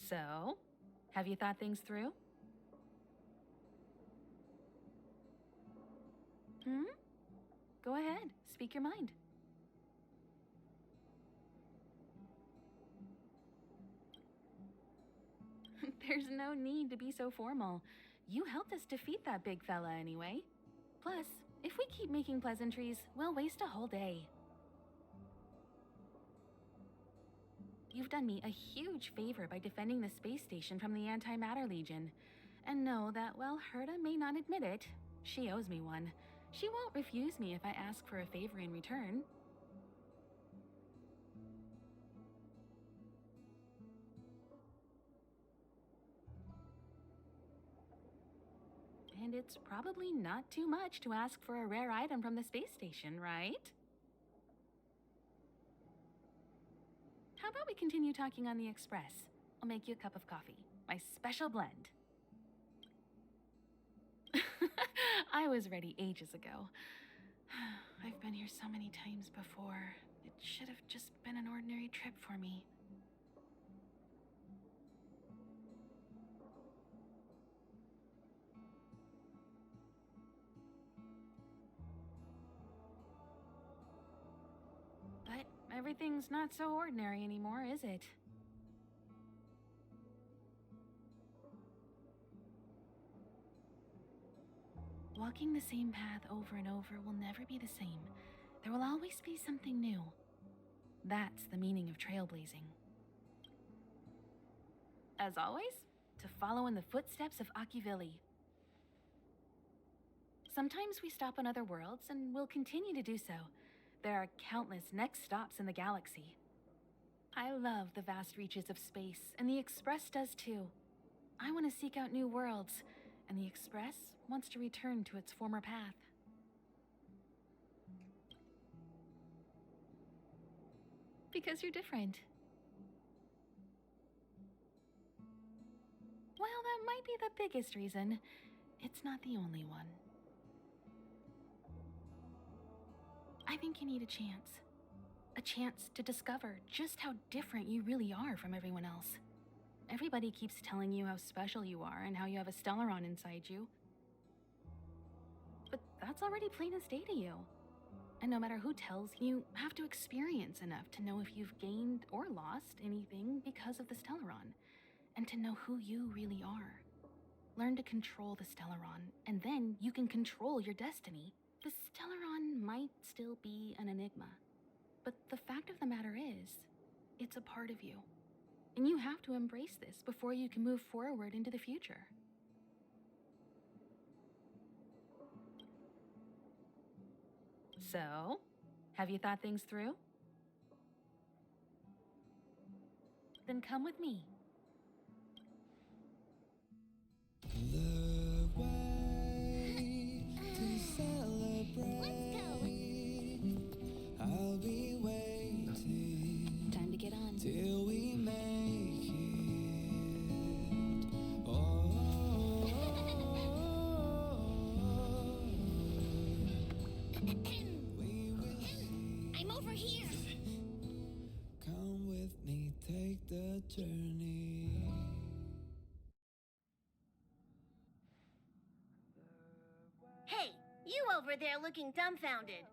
So, have you thought things through? Go ahead, speak your mind. There's no need to be so formal. You helped us defeat that big fella anyway. Plus, if we keep making pleasantries, we'll waste a whole day. You've done me a huge favor by defending the space station from the Antimatter Legion. And know that while Herta may not admit it, she owes me one. She won't refuse me if I ask for a favor in return. And it's probably not too much to ask for a rare item from the space station, right? How about we continue talking on the express? I'll make you a cup of coffee. My special blend. I was ready ages ago. I've been here so many times before. It should have just been an ordinary trip for me. But everything's not so ordinary anymore, is it? Walking the same path over and over will never be the same. There will always be something new. That's the meaning of trailblazing. As always, to follow in the footsteps of Akivili. Sometimes we stop on other worlds, and we'll continue to do so. There are countless next stops in the galaxy. I love the vast reaches of space, and the Express does too. I want to seek out new worlds, and the Express wants to return to its former path. Because you're different. Well, that might be the biggest reason. It's not the only one. I think you need a chance. A chance to discover just how different you really are from everyone else. Everybody keeps telling you how special you are and how you have a Stellaron inside you. But that's already plain as day to you. And no matter who tells you, have to experience enough to know if you've gained or lost anything because of the Stellaron, and to know who you really are. Learn to control the Stellaron, and then you can control your destiny. The Stellaron might still be an enigma, but the fact of the matter is, it's a part of you. And you have to embrace this before you can move forward into the future. So, have you thought things through? Then come with me. The way to celebrate. I'll be waiting. Time to get on. Till we make it. Oh, we will see. I'm over here. Come with me, take the journey. Hey, you over there looking dumbfounded.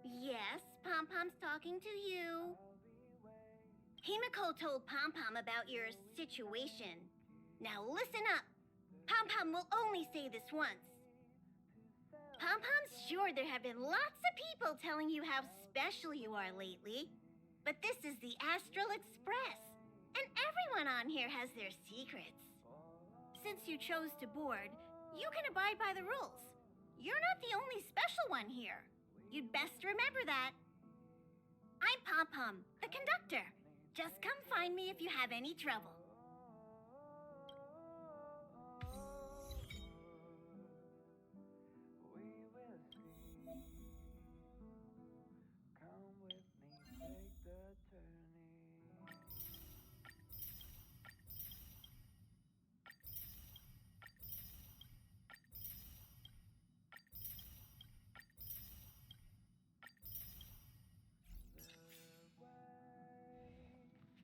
Yes, Pom-Pom's talking to you. Himiko told Pom-Pom about your situation. Now listen up. Pom-Pom will only say this once. Pom-Pom's sure there have been lots of people telling you how special you are lately. But this is the Astral Express, and everyone on here has their secrets. Since you chose to board, you can abide by the rules. You're not the only special one here. You'd best remember that. I'm Pom-Pom, the conductor. Just come find me if you have any trouble. We will see. Come with me, take the journey. The way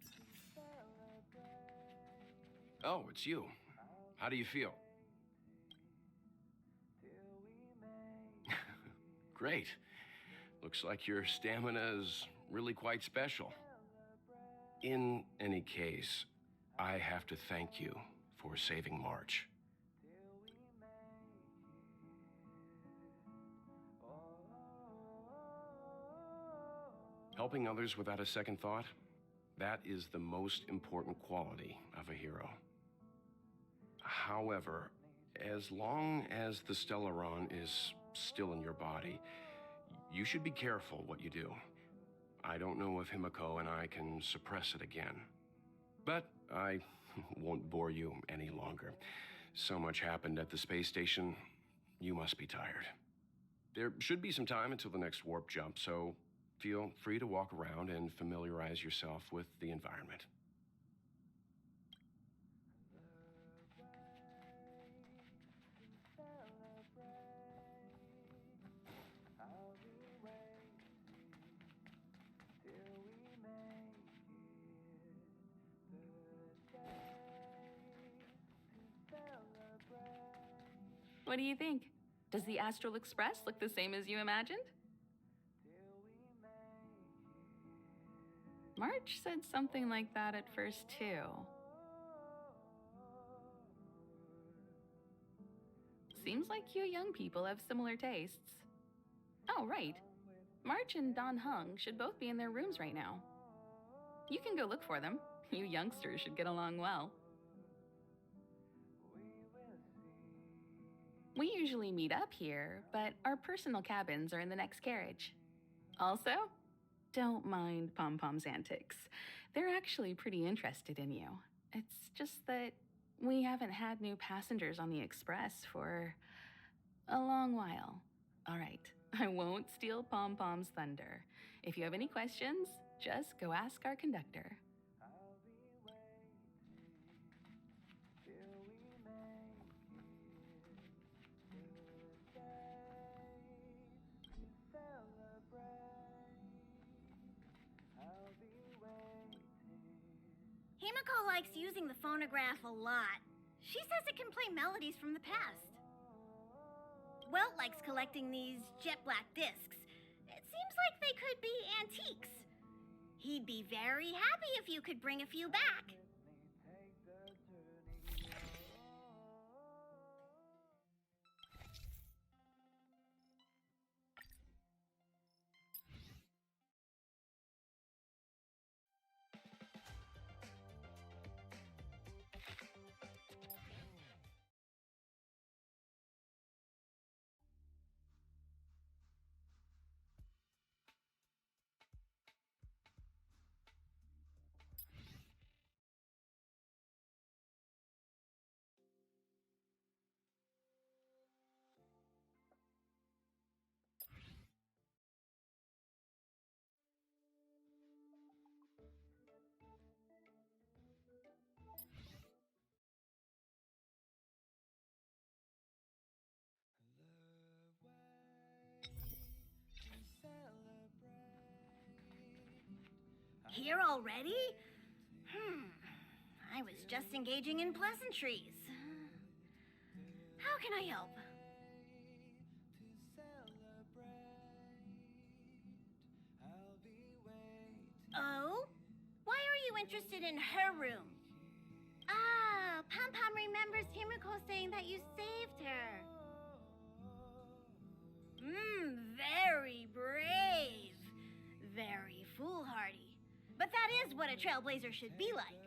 to celebrate. Oh, it's you. How do you feel? Great. Looks like your stamina is really quite special. In any case, I have to thank you for saving March. Helping others without a second thought, that is the most important quality of a hero. However, as long as the Stellaron is still in your body, you should be careful what you do. I don't know if Himiko and I can suppress it again. But I won't bore you any longer. So much happened at the space station, you must be tired. There should be some time until the next warp jump, so feel free to walk around and familiarize yourself with the environment. What do you think? Does the Astral Express look the same as you imagined? March said something like that at first, too. Seems like you young people have similar tastes. Oh, right. March and Don Hung should both be in their rooms right now. You can go look for them. You youngsters should get along well. We usually meet up here, but our personal cabins are in the next carriage. Also, don't mind Pom-Pom's antics. They're actually pretty interested in you. It's just that we haven't had new passengers on the Express for a long while. All right, I won't steal Pom-Pom's thunder. If you have any questions, just go ask our conductor. Himiko likes using the phonograph a lot. She says it can play melodies from the past. Welt likes collecting these jet black discs. It seems like they could be antiques. He'd be very happy if you could bring a few back. Here already? I was just engaging in pleasantries. How can I help? Oh? Why are you interested in her room? Ah, Pom-Pom remembers Himiko saying that you saved her. Very brave. Very foolhardy. But that is what a trailblazer should be like.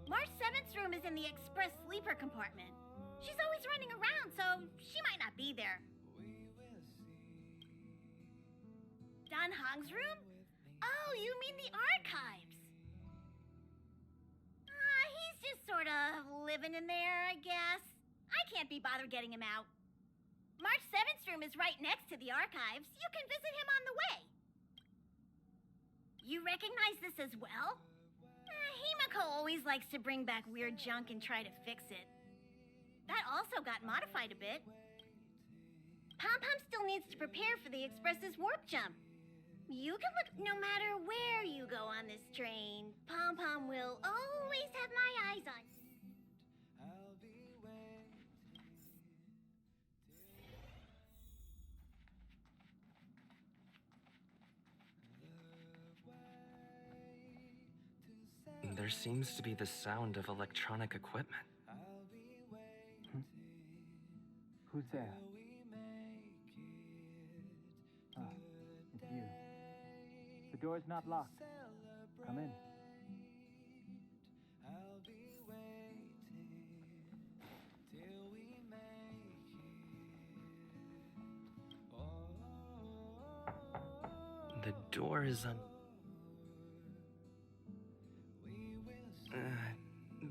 March 7th's room is in the express sleeper compartment. She's always running around, so she might not be there. Don Hong's room? Oh, you mean the archives. He's just sort of living in there, I guess. I can't be bothered getting him out. March 7th's room is right next to the archives. You can visit him on the way. You recognize this as well? Himiko always likes to bring back weird junk and try to fix it. That also got modified a bit. Pom-Pom still needs to prepare for the Express's warp jump. You can look no matter where you go on this train. Pom-Pom will always have my eyes on you. There seems to be the sound of electronic equipment. Who's there? Ah, it's you. The door's not locked. Come in. The door is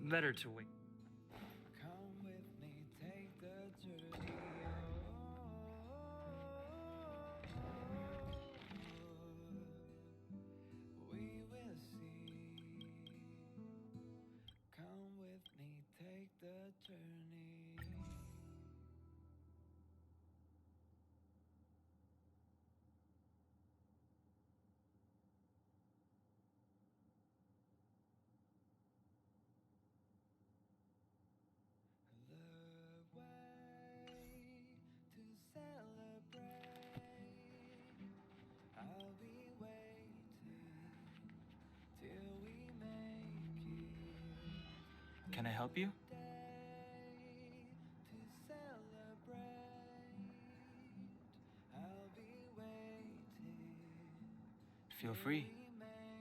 better to wait. Can I help you? Feel free.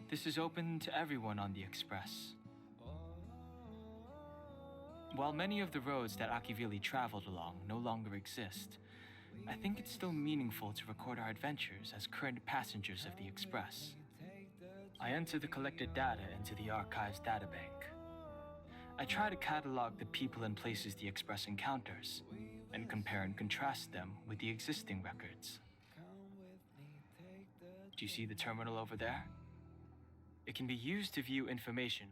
This is open to everyone on the Express. While many of the roads that Akivili traveled along no longer exist, I think it's still meaningful to record our adventures as current passengers of the Express. I enter the collected data into the Archives databank. I try to catalog the people and places the Express encounters, and compare and contrast them with the existing records. Do you see the terminal over there? It can be used to view information.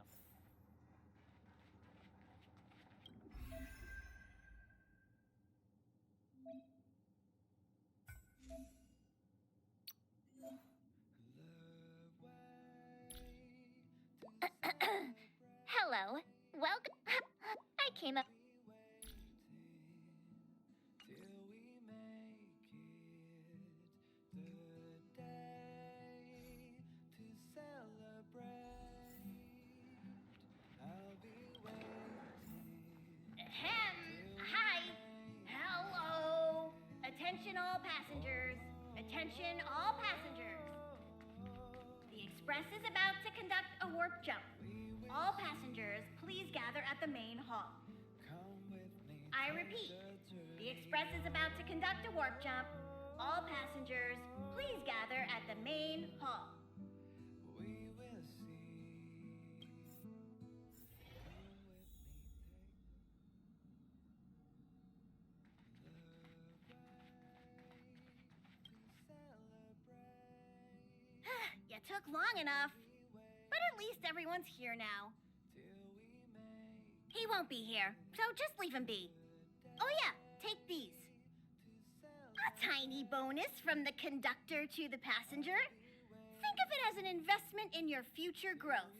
Hello. Welcome. I came up. Hi. Hello. Attention all passengers. Attention all passengers. The Express is about to conduct a warp jump. All passengers, please gather at the main hall. I repeat, the Express is about to conduct a warp jump. All passengers, please gather at the main hall. You took long enough. But at least everyone's here now. He won't be here, so just leave him be. Oh yeah, take these. A tiny bonus from the conductor to the passenger. Think of it as an investment in your future growth.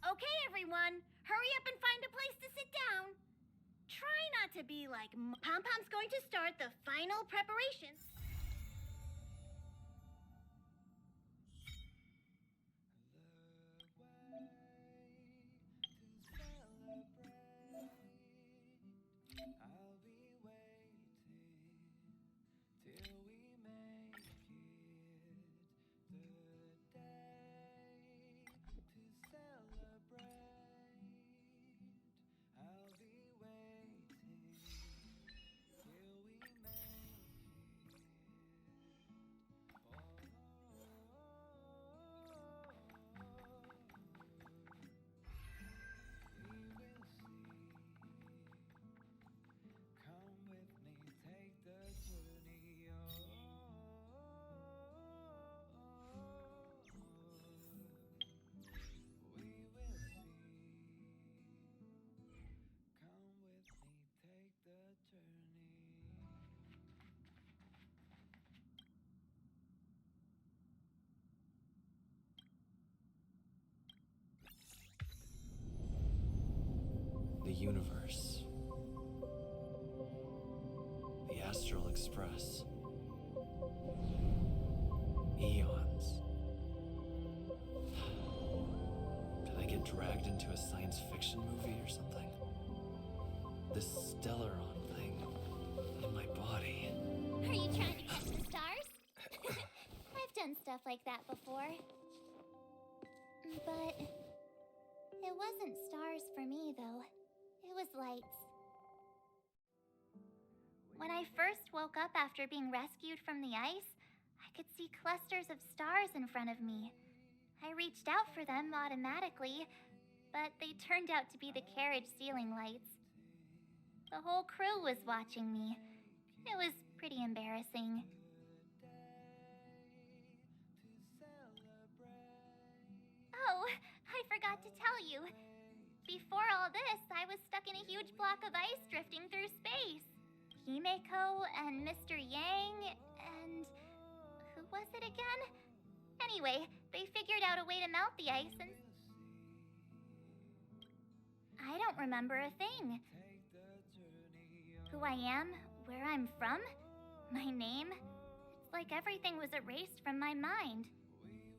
Okay, everyone, hurry up and find a place to sit down. Try not to be like Pom-Pom's going to start the final preparations. universe. The Astral Express. Eons. Did I get dragged into a science fiction movie or something? This Stellaron thing in my body. Are you trying to catch the stars? I've done stuff like that before. But it wasn't stars for me, though. It was lights. When I first woke up after being rescued from the ice, I could see clusters of stars in front of me. I reached out for them automatically, but they turned out to be the carriage ceiling lights. The whole crew was watching me. It was pretty embarrassing. Oh, I forgot to tell you. Before all this, I was stuck in a huge block of ice drifting through space. Himeko and Mr. Yang and... who was it again? Anyway, they figured out a way to melt the ice and... I don't remember a thing. Who I am, where I'm from, my name. It's like everything was erased from my mind.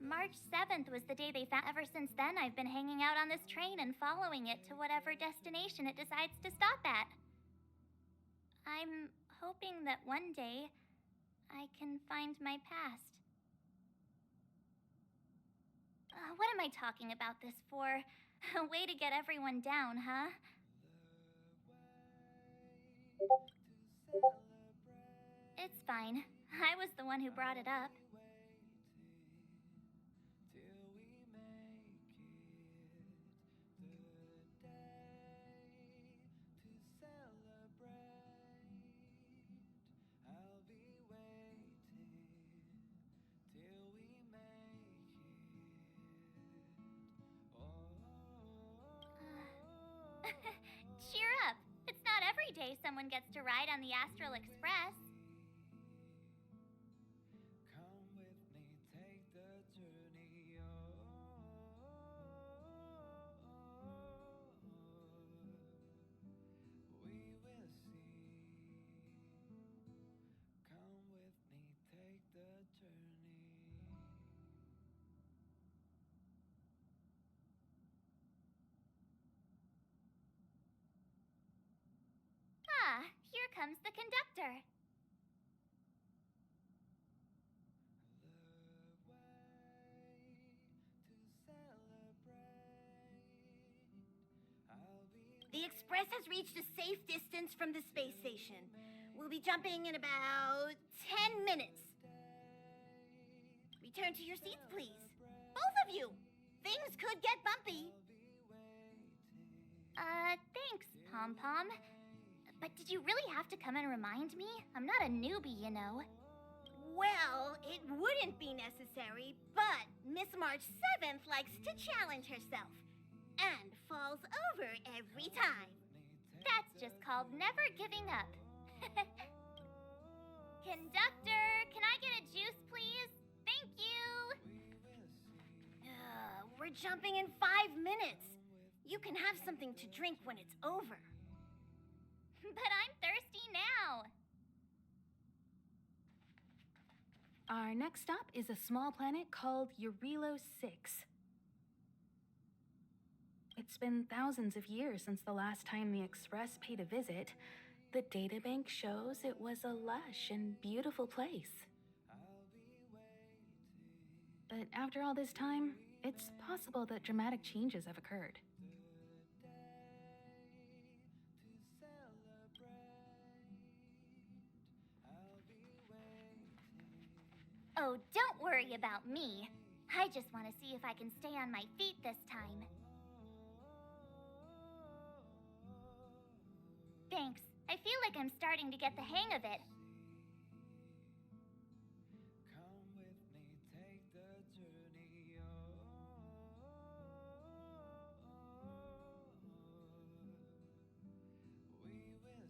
March 7th was the day they found. Ever since then, I've been hanging out on this train and following it to whatever destination it decides to stop at. I'm hoping that one day I can find my past. What am I talking about this for? A way to get everyone down, huh? It's fine. I was the one who brought it up. Cheer up! It's not every day someone gets to ride on the Astral Express. Ah, here comes the conductor. The Express has reached a safe distance from the space station. We'll be jumping in about 10 minutes. Return to your seats, please. Both of you! Things could get bumpy. Thanks, Pom-Pom. But did you really have to come and remind me? I'm not a newbie, you know. Well, it wouldn't be necessary, but Miss March 7th likes to challenge herself. And falls over every time. That's just called never giving up. Conductor, can I get a juice, please? Thank you! We're jumping in 5 minutes. You can have something to drink when it's over. But I'm thirsty now. Our next stop is a small planet called Eurilo 6. It's been thousands of years since the last time the Express paid a visit. The databank shows it was a lush and beautiful place. But after all this time, it's possible that dramatic changes have occurred. Oh, don't worry about me. I just want to see if I can stay on my feet this time. Thanks. I feel like I'm starting to get the hang of it.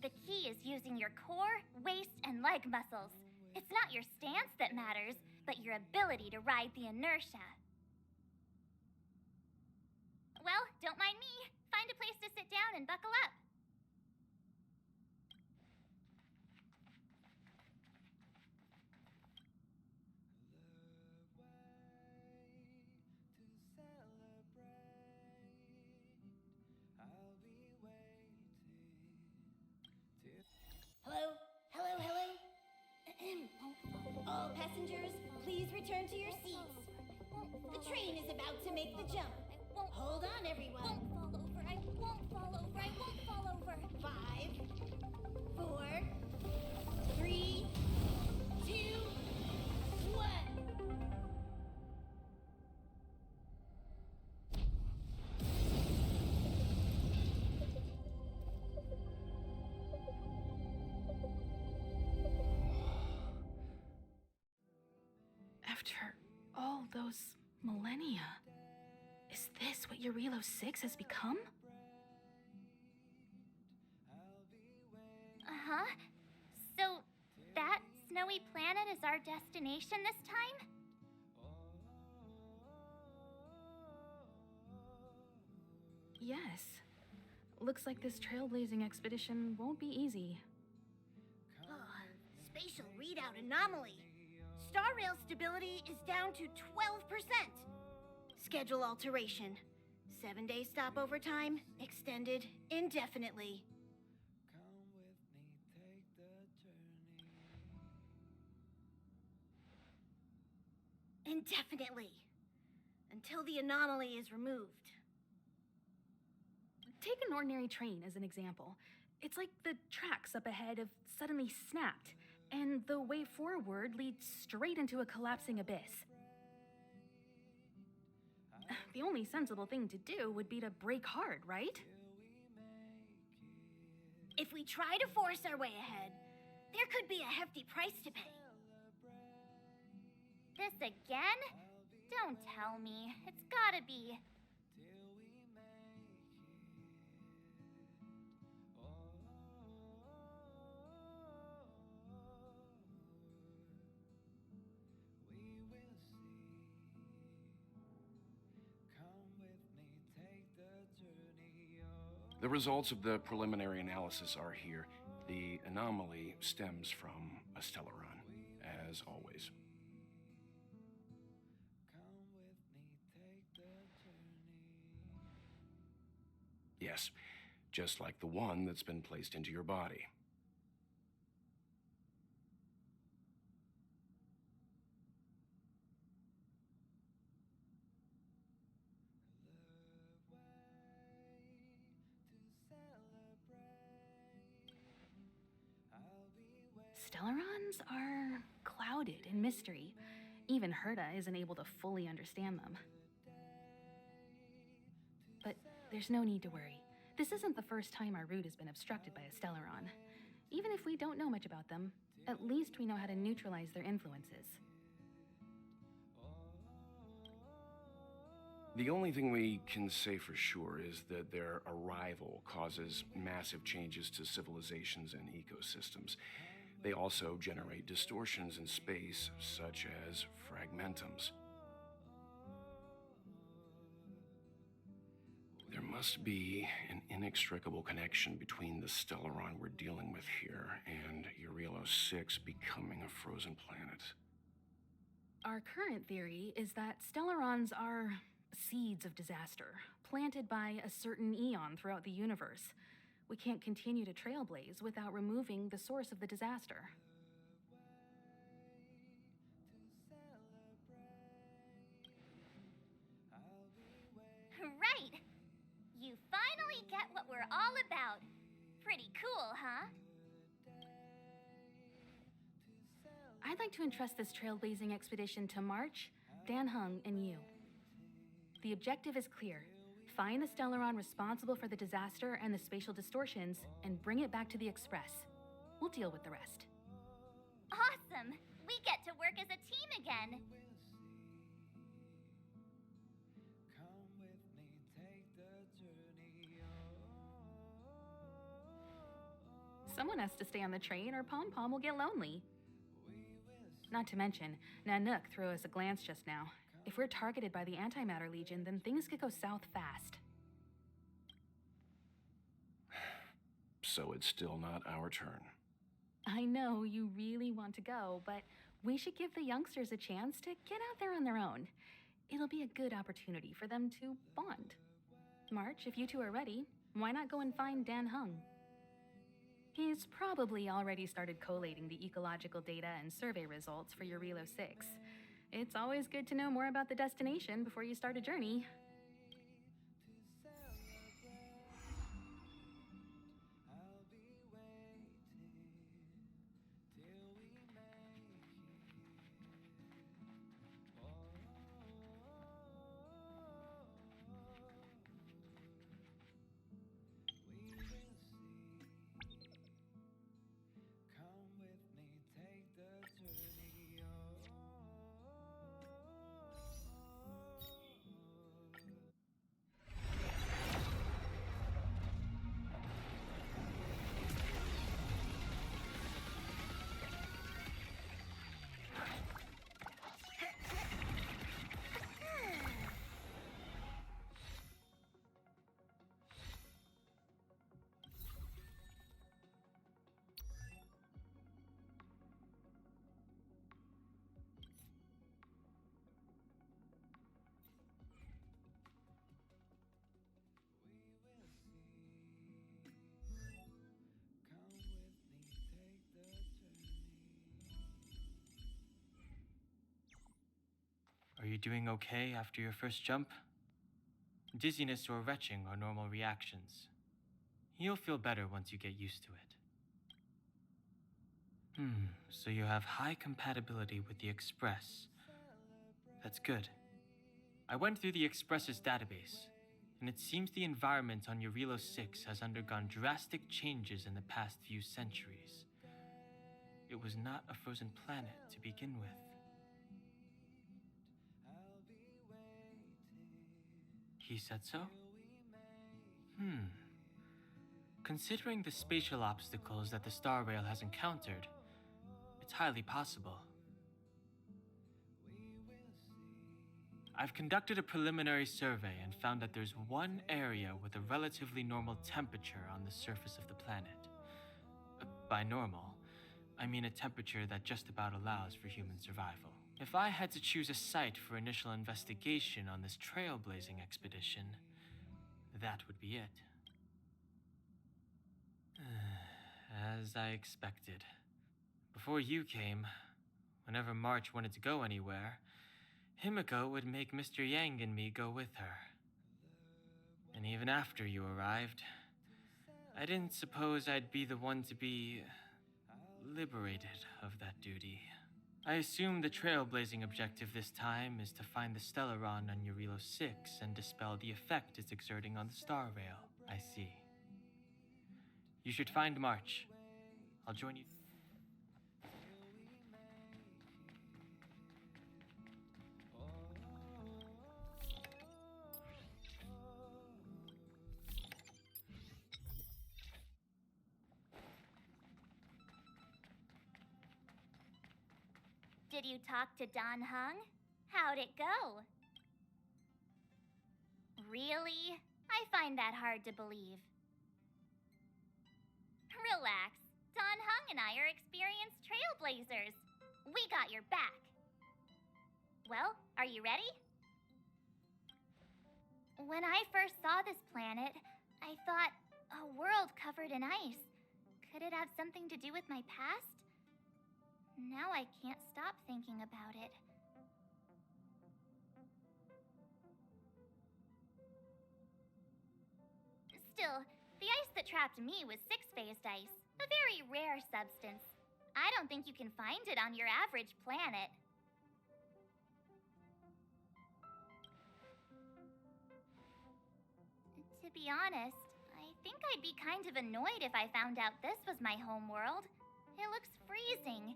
The key is using your core, waist, and leg muscles. It's not your stance that matters, but your ability to ride the inertia. Well, don't mind me. Find a place to sit down and buckle up. Please return to your seats. The train is about to make the jump. Hold on, everyone. I won't fall over. I won't fall over. 5, 4, 3, 2, 1. After all those millennia, is this what Eurilo 6 has become? Uh-huh. So, that snowy planet is our destination this time? Yes. Looks like this trailblazing expedition won't be easy. Spatial readout anomaly. Star rail stability is down to 12%. Schedule alteration. 7-day stopover time extended indefinitely. Indefinitely. Until the anomaly is removed. Take an ordinary train as an example. It's like the tracks up ahead have suddenly snapped, and the way forward leads straight into a collapsing abyss. The only sensible thing to do would be to brake hard, right? If we try to force our way ahead, there could be a hefty price to pay. This again? Don't tell me. It's gotta be. The results of the preliminary analysis are here. The anomaly stems from a Stellaron, as always. Yes, just like the one that's been placed into your body. Stellarons are clouded in mystery. Even Herta isn't able to fully understand them. But there's no need to worry. This isn't the first time our route has been obstructed by a Stellaron. Even if we don't know much about them, at least we know how to neutralize their influences. The only thing we can say for sure is that their arrival causes massive changes to civilizations and ecosystems. They also generate distortions in space, such as fragmentums. There must be an inextricable connection between the Stellaron we're dealing with here and Eurilo 6 becoming a frozen planet. Our current theory is that Stellarons are seeds of disaster, planted by a certain eon throughout the universe. We can't continue to trailblaze without removing the source of the disaster. Right! You finally get what we're all about. Pretty cool, huh? I'd like to entrust this trailblazing expedition to March, Dan Hung, and you. The objective is clear. Find the Stellaron responsible for the disaster and the spatial distortions, and bring it back to the Express. We'll deal with the rest. Awesome! We get to work as a team again. Someone has to stay on the train or Pom Pom will get lonely. Not to mention, Nanook threw us a glance just now. If we're targeted by the Antimatter Legion, then things could go south fast. So it's still not our turn. I know you really want to go, but we should give the youngsters a chance to get out there on their own. It'll be a good opportunity for them to bond. March, if you two are ready, why not go and find Dan Hung? He's probably already started collating the ecological data and survey results for Eurilo 6. It's always good to know more about the destination before you start a journey. Are you doing okay after your first jump? Dizziness or retching are normal reactions. You'll feel better once you get used to it. So you have high compatibility with the Express. That's good. I went through the Express's database, and it seems the environment on Eurilo 6 has undergone drastic changes in the past few centuries. It was not a frozen planet to begin with. He said so? Considering the spatial obstacles that the Star Rail has encountered, it's highly possible. I've conducted a preliminary survey and found that there's one area with a relatively normal temperature on the surface of the planet. By normal, I mean a temperature that just about allows for human survival. If I had to choose a site for initial investigation on this trailblazing expedition, that would be it. As I expected. Before you came, whenever March wanted to go anywhere, Himiko would make Mr. Yang and me go with her. And even after you arrived, I didn't suppose I'd be the one to be liberated of that duty. I assume the trailblazing objective this time is to find the Stellaron on Eurilo 6 and dispel the effect it's exerting on the Star Rail. I see. You should find March. I'll join you. Did you talk to Don Hung? How'd it go? Really? I find that hard to believe. Relax. Don Hung and I are experienced trailblazers. We got your back. Well, are you ready? When I first saw this planet, I thought, a world covered in ice. Could it have something to do with my past? Now I can't stop thinking about it. Still, the ice that trapped me was six-phased ice, a very rare substance. I don't think you can find it on your average planet. To be honest, I think I'd be kind of annoyed if I found out this was my home world. It looks freezing.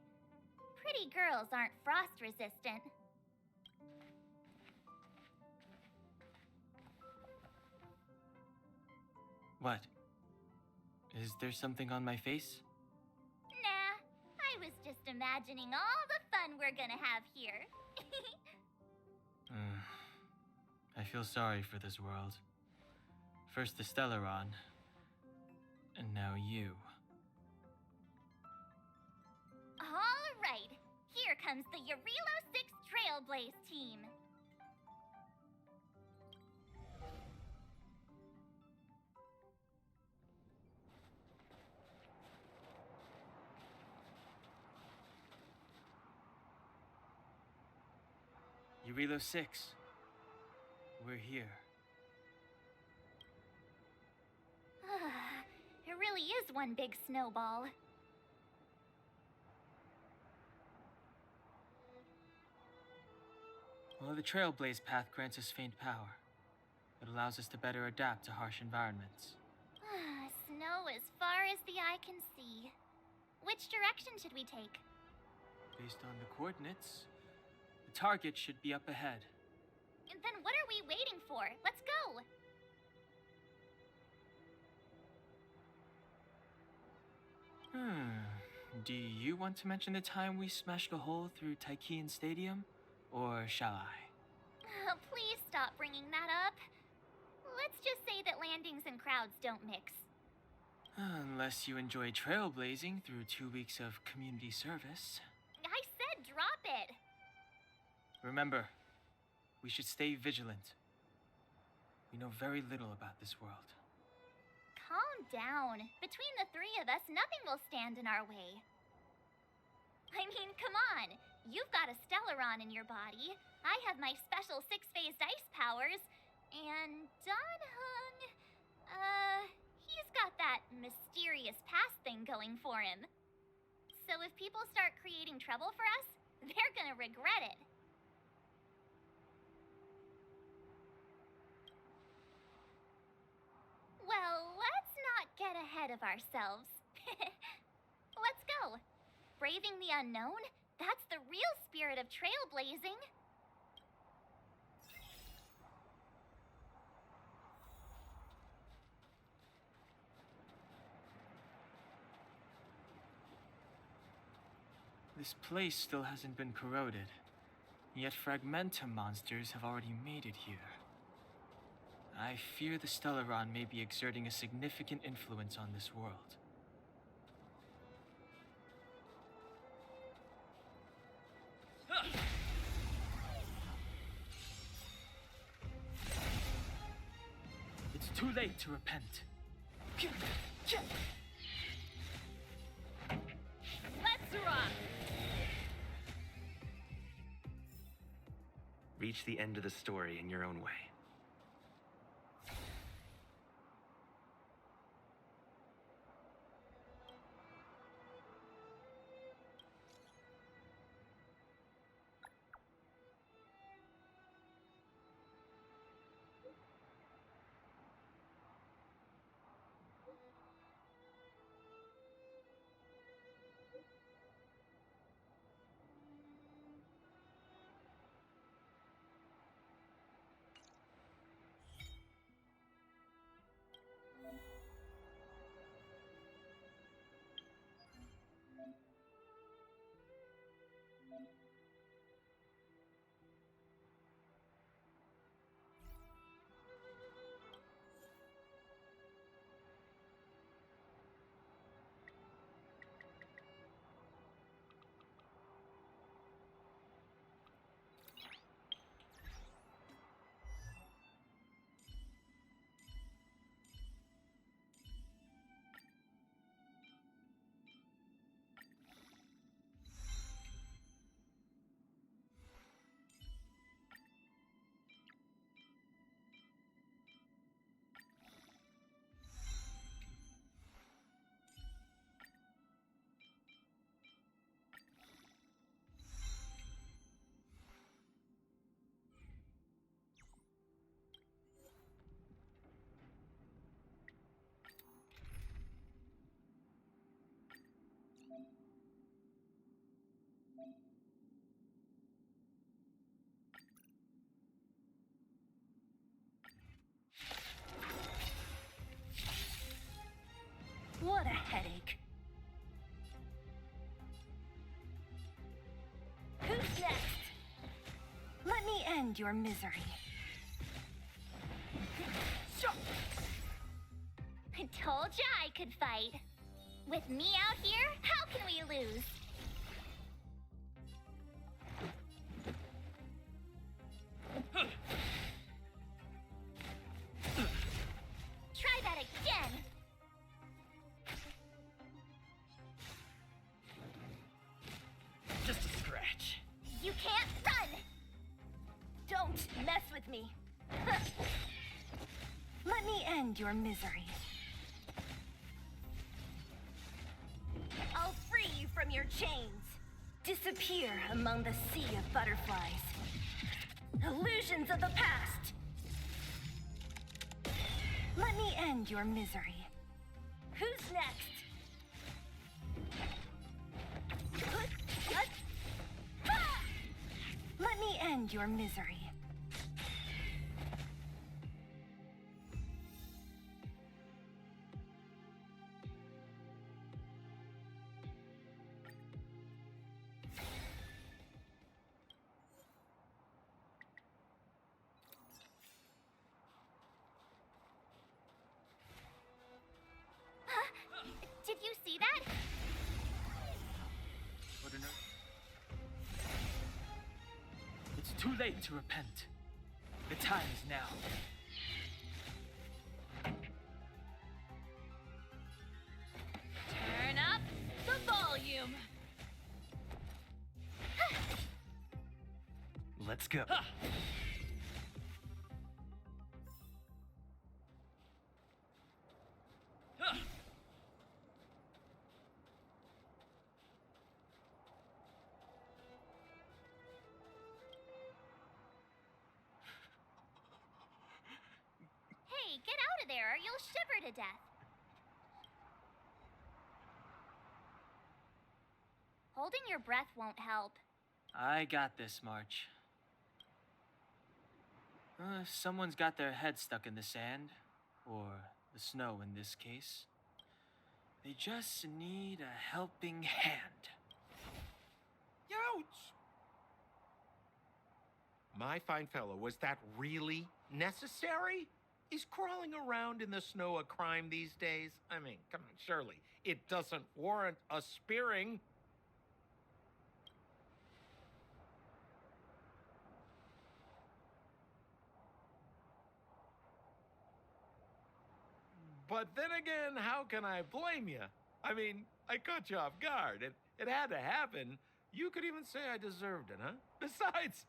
Pretty girls aren't frost resistant. What? Is there something on my face? Nah, I was just imagining all the fun we're gonna have here. I feel sorry for this world. First the Stellaron, and now you. All right, here comes the Eurilo 6 Trailblaze team. Relo 6. We're here. It really is one big snowball. While the Trailblaze path grants us faint power, it allows us to better adapt to harsh environments. Snow as far as the eye can see. Which direction should we take? Based on the coordinates, the target should be up ahead. Then what are we waiting for? Let's go! Do you want to mention the time we smashed a hole through Taikian Stadium? Or shall I? Please stop bringing that up. Let's just say that landings and crowds don't mix. Unless you enjoy trailblazing through 2 weeks of community service. I said drop it! Remember, we should stay vigilant. We know very little about this world. Calm down. Between the three of us, nothing will stand in our way. I mean, come on. You've got a Stellaron in your body. I have my special 6-phased ice powers. And Danhung, he's got that mysterious past thing going for him. So if people start creating trouble for us, they're gonna regret it. Well, let's not get ahead of ourselves. Let's go. Braving the unknown, that's the real spirit of trailblazing. This place still hasn't been corroded, yet Fragmentum monsters have already made it here. I fear the Stellaron may be exerting a significant influence on this world. It's too late to repent. Let's rock! Reach the end of the story in your own way. What a headache. Who's next? Let me end your misery. I told ya I could fight. With me out here, how can we lose? Try that again. Just a scratch. You can't run! end your misery. I'll free you from your chains. Disappear among the sea of butterflies. Illusions of the past. Let me end your misery. Who's next? Let me end your misery. Did you see that? What an It's too late to repent. The time is now. Turn up the volume. Let's go. Hey, get out of there or you'll shiver to death. Holding your breath won't help. I got this, March. If someone's got their head stuck in the sand, or the snow in this case, they just need a helping hand. Ouch! My fine fellow, was that really necessary? Is crawling around in the snow a crime these days? I mean, come on, surely. It doesn't warrant a spearing. But then again, how can I blame you? I mean, I caught you off guard. It had to happen. You could even say I deserved it, huh? Besides,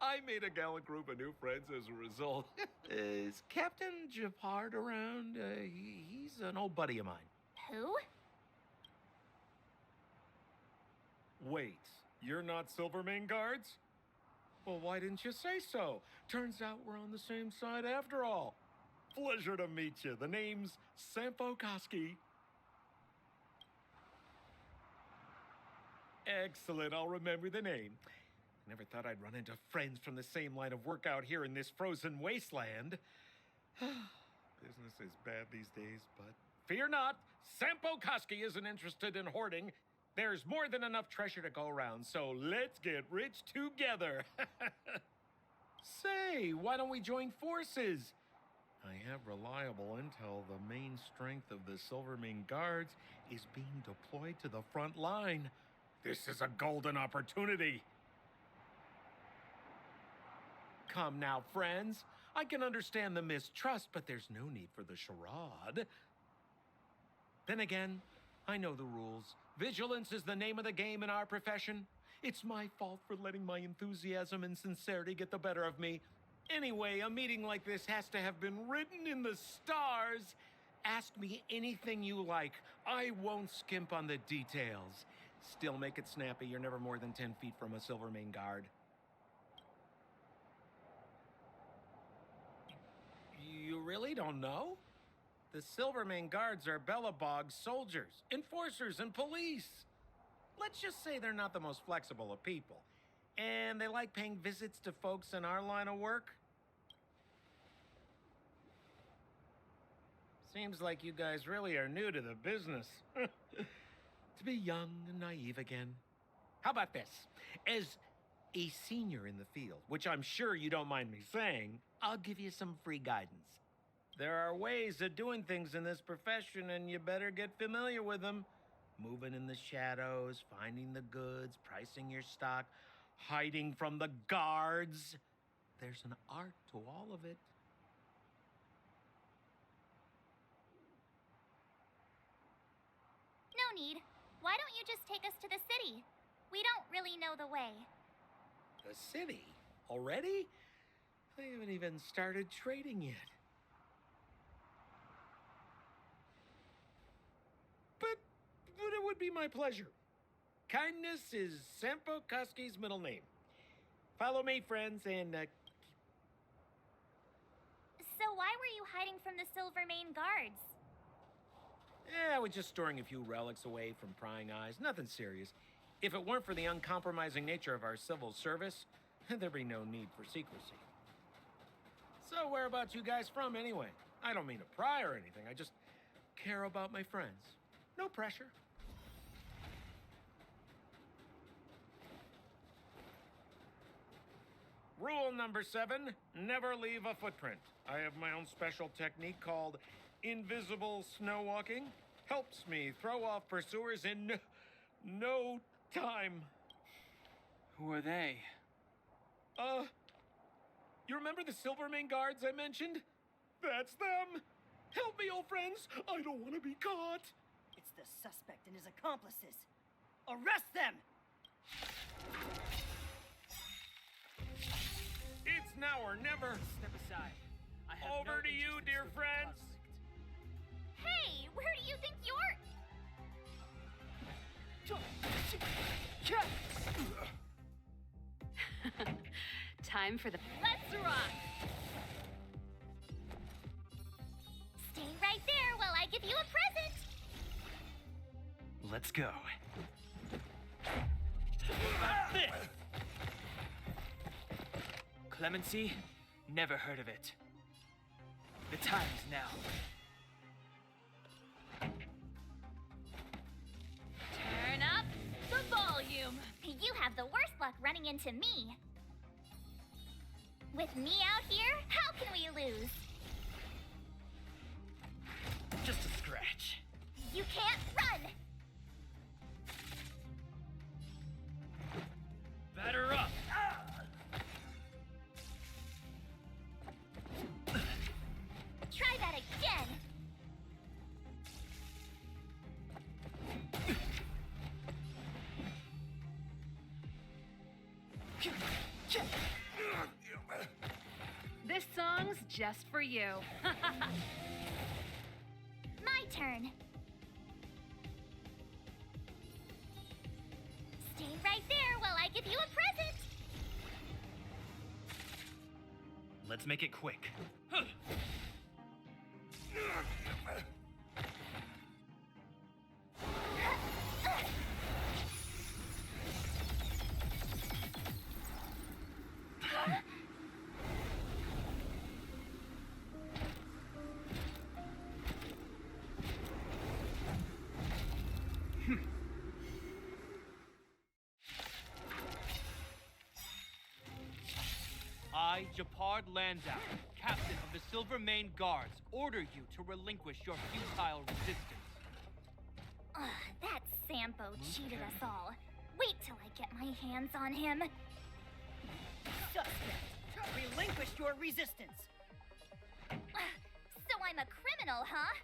I made a gallant group of new friends as a result. Is Captain Japard around? He's an old buddy of mine. Who? Wait, you're not Silvermane guards? Well, why didn't you say so? Turns out we're on the same side after all. Pleasure to meet you. The name's Sampo Koski. Excellent, I'll remember the name. I never thought I'd run into friends from the same line of work out here in this frozen wasteland. Business is bad these days, but fear not. Sampo Koski isn't interested in hoarding. There's more than enough treasure to go around, so let's get rich together. Say, why don't we join forces? I have reliable intel the main strength of the Silvermane Guards is being deployed to the front line. This is a golden opportunity. Come now, friends. I can understand the mistrust, but there's no need for the charade. Then again, I know the rules. Vigilance is the name of the game in our profession. It's my fault for letting my enthusiasm and sincerity get the better of me. Anyway, a meeting like this has to have been written in the stars. Ask me anything you like. I won't skimp on the details. Still make it snappy. You're never more than 10 feet from a Silvermane guard. You really don't know? The Silvermane guards are Bellabog soldiers, enforcers, and police. Let's just say they're not the most flexible of people. And they like paying visits to folks in our line of work. Seems like you guys really are new to the business. To be young and naive again. How about this? As a senior in the field, which I'm sure you don't mind me saying, I'll give you some free guidance. There are ways of doing things in this profession, and you better get familiar with them. Moving in the shadows, finding the goods, pricing your stock, hiding from the guards. There's an art to all of it. No need. Why don't you just take us to the city? We don't really know the way. The city? Already? I haven't even started trading yet. would be my pleasure. Kindness is Sampo Koski's middle name. Follow me, friends, and So why were you hiding from the Silvermane guards? I was just storing a few relics away from prying eyes. Nothing serious. If it weren't for the uncompromising nature of our civil service, there'd be no need for secrecy. So where about you guys from, anyway? I don't mean to pry or anything. I just care about my friends. No pressure. Rule number 7, never leave a footprint. I have my own special technique called invisible snow walking. Helps me throw off pursuers in no time. Who are they? You remember the Silvermane guards I mentioned? That's them. Help me, old friends. I don't want to be caught. It's the suspect and his accomplices. Arrest them! It's now or never. Step aside. I have Over no to you, interest in dear Silver friends. conflict. Hey, where do you think you're... Time for the. Let's rock! Stay right there while I give you a present! Let's go. Clemency? Never heard of it. The time is now. Turn up the volume! You have the worst luck running into me. With me out here, how can we lose? Just a scratch. You can't run! Batter up! Try that again! This song's just for you. My turn. Stay right there while I give you a present. Let's make it quick. I, Japard Landau, captain of the Silvermane Guards, order you to relinquish your futile resistance. That Sampo cheated us all. Wait till I get my hands on him. Suspect! Relinquish your resistance! So I'm a criminal, huh?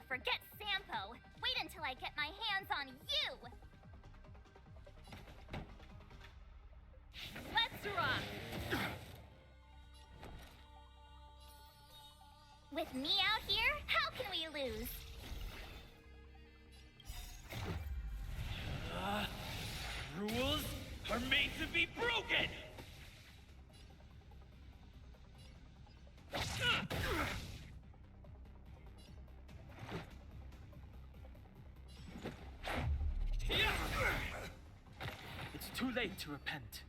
Forget Sampo. Wait until I get my hands on you! Let's rock! With me out here, how can we lose? Rules are made to be broken! It's too late to repent.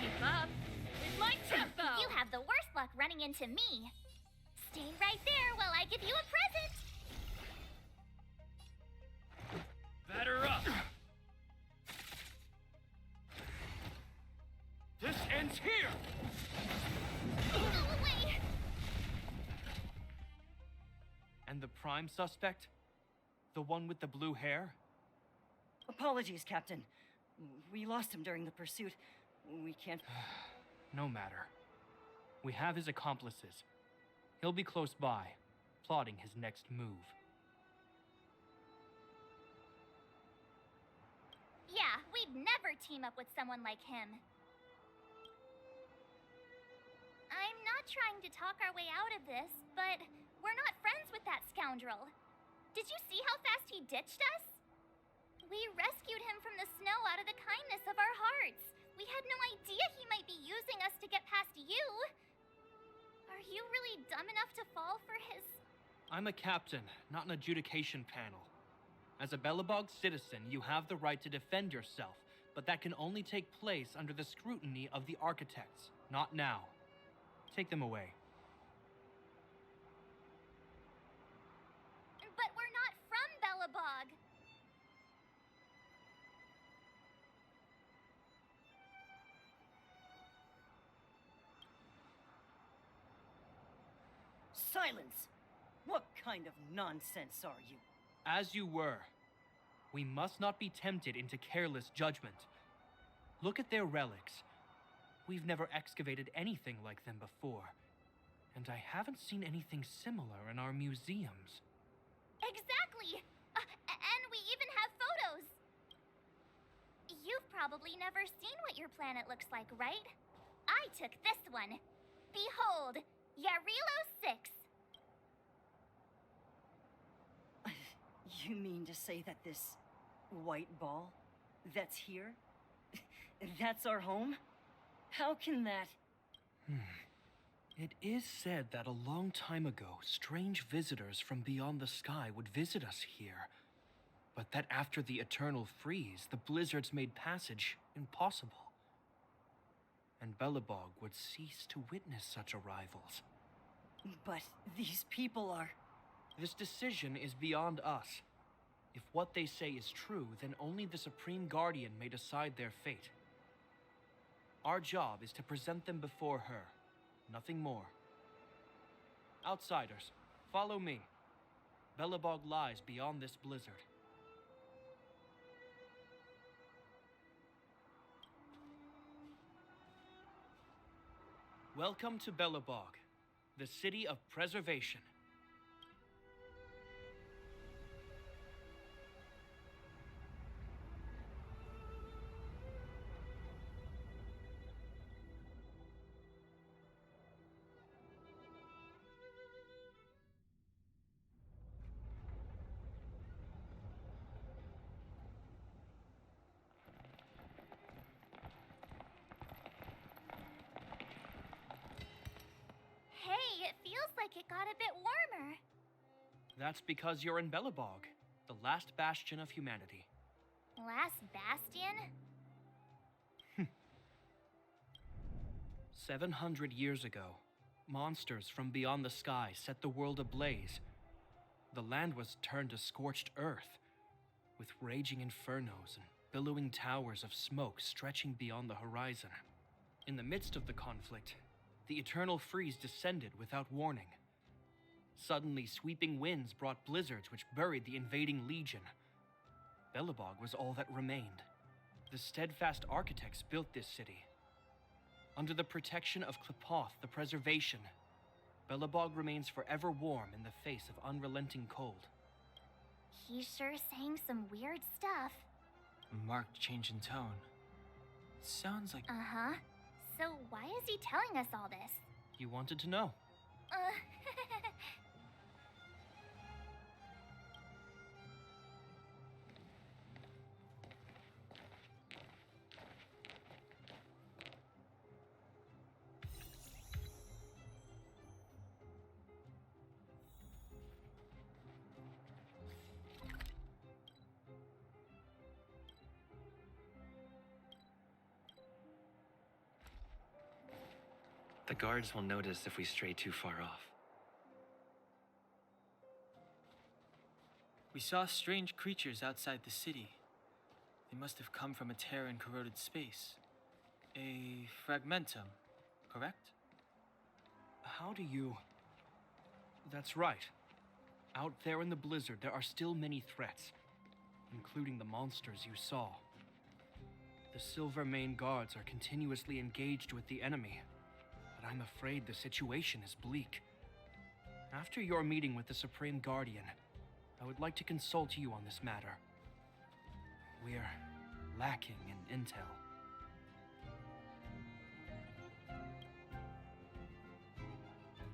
Keep up with my tempo. You have the worst luck running into me. Stay right there while I give you a present. Batter up! This ends here! Go away! And the prime suspect? The one with the blue hair? Apologies, Captain. We lost him during the pursuit. We can't... No matter. We have his accomplices. He'll be close by, plotting his next move. Yeah, we'd never team up with someone like him. I'm not trying to talk our way out of this, but we're not friends with that scoundrel. Did you see how fast he ditched us? We rescued him from the snow out of the kindness of our hearts. We had no idea he might be using us to get past you. Are you really dumb enough to fall for his... I'm a captain, not an adjudication panel. As a Belobog citizen, you have the right to defend yourself, but that can only take place under the scrutiny of the architects, not now. Take them away. But we're not from Belobog. Silence! What kind of nonsense are you? As you were. We must not be tempted into careless judgment. Look at their relics. We've never excavated anything like them before. And I haven't seen anything similar in our museums. Exactly! And we even have photos! You've probably never seen what your planet looks like, right? I took this one. Behold, Yarilo 6. You mean to say that this white ball that's here, that's our home? How can that... It is said that a long time ago, strange visitors from beyond the sky would visit us here. But that after the eternal freeze, the blizzards made passage impossible. And Belobog would cease to witness such arrivals. But these people are... This decision is beyond us. If what they say is true, then only the Supreme Guardian may decide their fate. Our job is to present them before her, nothing more. Outsiders, follow me. Belobog lies beyond this blizzard. Welcome to Belobog, the city of preservation. Hey, it feels like it got a bit warmer. That's because you're in Belobog, the last bastion of humanity. Last bastion? 700 years ago, monsters from beyond the sky set the world ablaze. The land was turned to scorched earth, with raging infernos and billowing towers of smoke stretching beyond the horizon. In the midst of the conflict, the eternal freeze descended without warning. Suddenly, sweeping winds brought blizzards which buried the invading legion. Belobog was all that remained. The steadfast architects built this city. Under the protection of Klepoth, the preservation, Belobog remains forever warm in the face of unrelenting cold. He's sure saying some weird stuff. A marked change in tone. Sounds like... Uh-huh. So why is he telling us all this? You wanted to know. The guards will notice if we stray too far off. We saw strange creatures outside the city. They must have come from a tear in corroded space. A fragmentum, correct? How do you... That's right. Out there in the blizzard, there are still many threats, including the monsters you saw. The Silvermane guards are continuously engaged with the enemy, but I'm afraid the situation is bleak. After your meeting with the Supreme Guardian, I would like to consult you on this matter. We're lacking in intel.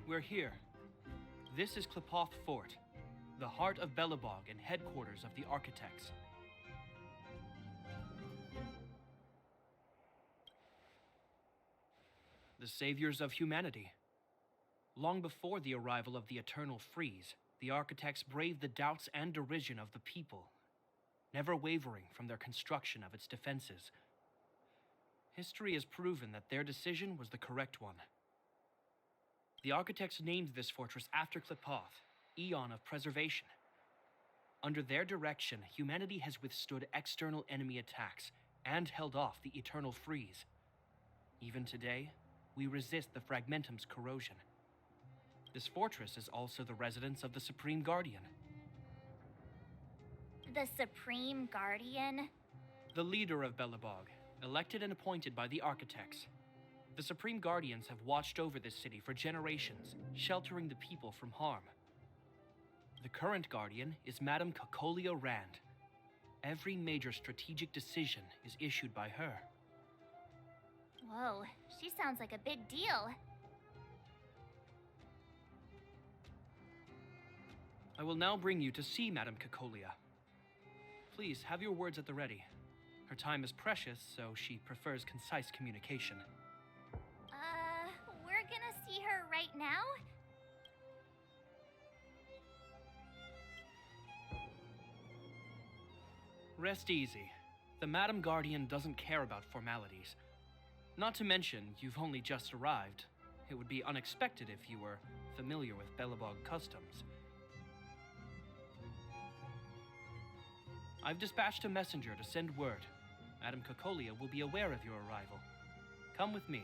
We're here. This is Klipoth Fort, the heart of Belobog and headquarters of the Architects. The saviors of humanity. Long before the arrival of the Eternal Freeze, the Architects braved the doubts and derision of the people, never wavering from their construction of its defenses. History has proven that their decision was the correct one. The Architects named this fortress after Klipoth, Eon of Preservation. Under their direction, humanity has withstood external enemy attacks and held off the Eternal Freeze. Even today, we resist the Fragmentum's corrosion. This fortress is also the residence of the Supreme Guardian. The Supreme Guardian? The leader of Belobog, elected and appointed by the Architects. The Supreme Guardians have watched over this city for generations, sheltering the people from harm. The current Guardian is Madame Kakolia Rand. Every major strategic decision is issued by her. Whoa, she sounds like a big deal. I will now bring you to see Madame Kakolia. Please have your words at the ready. Her time is precious, so she prefers concise communication. We're gonna see her right now? Rest easy. The Madame Guardian doesn't care about formalities. Not to mention, you've only just arrived. It would be unexpected if you were familiar with Belobog customs. I've dispatched a messenger to send word. Madame Kakolia will be aware of your arrival. Come with me.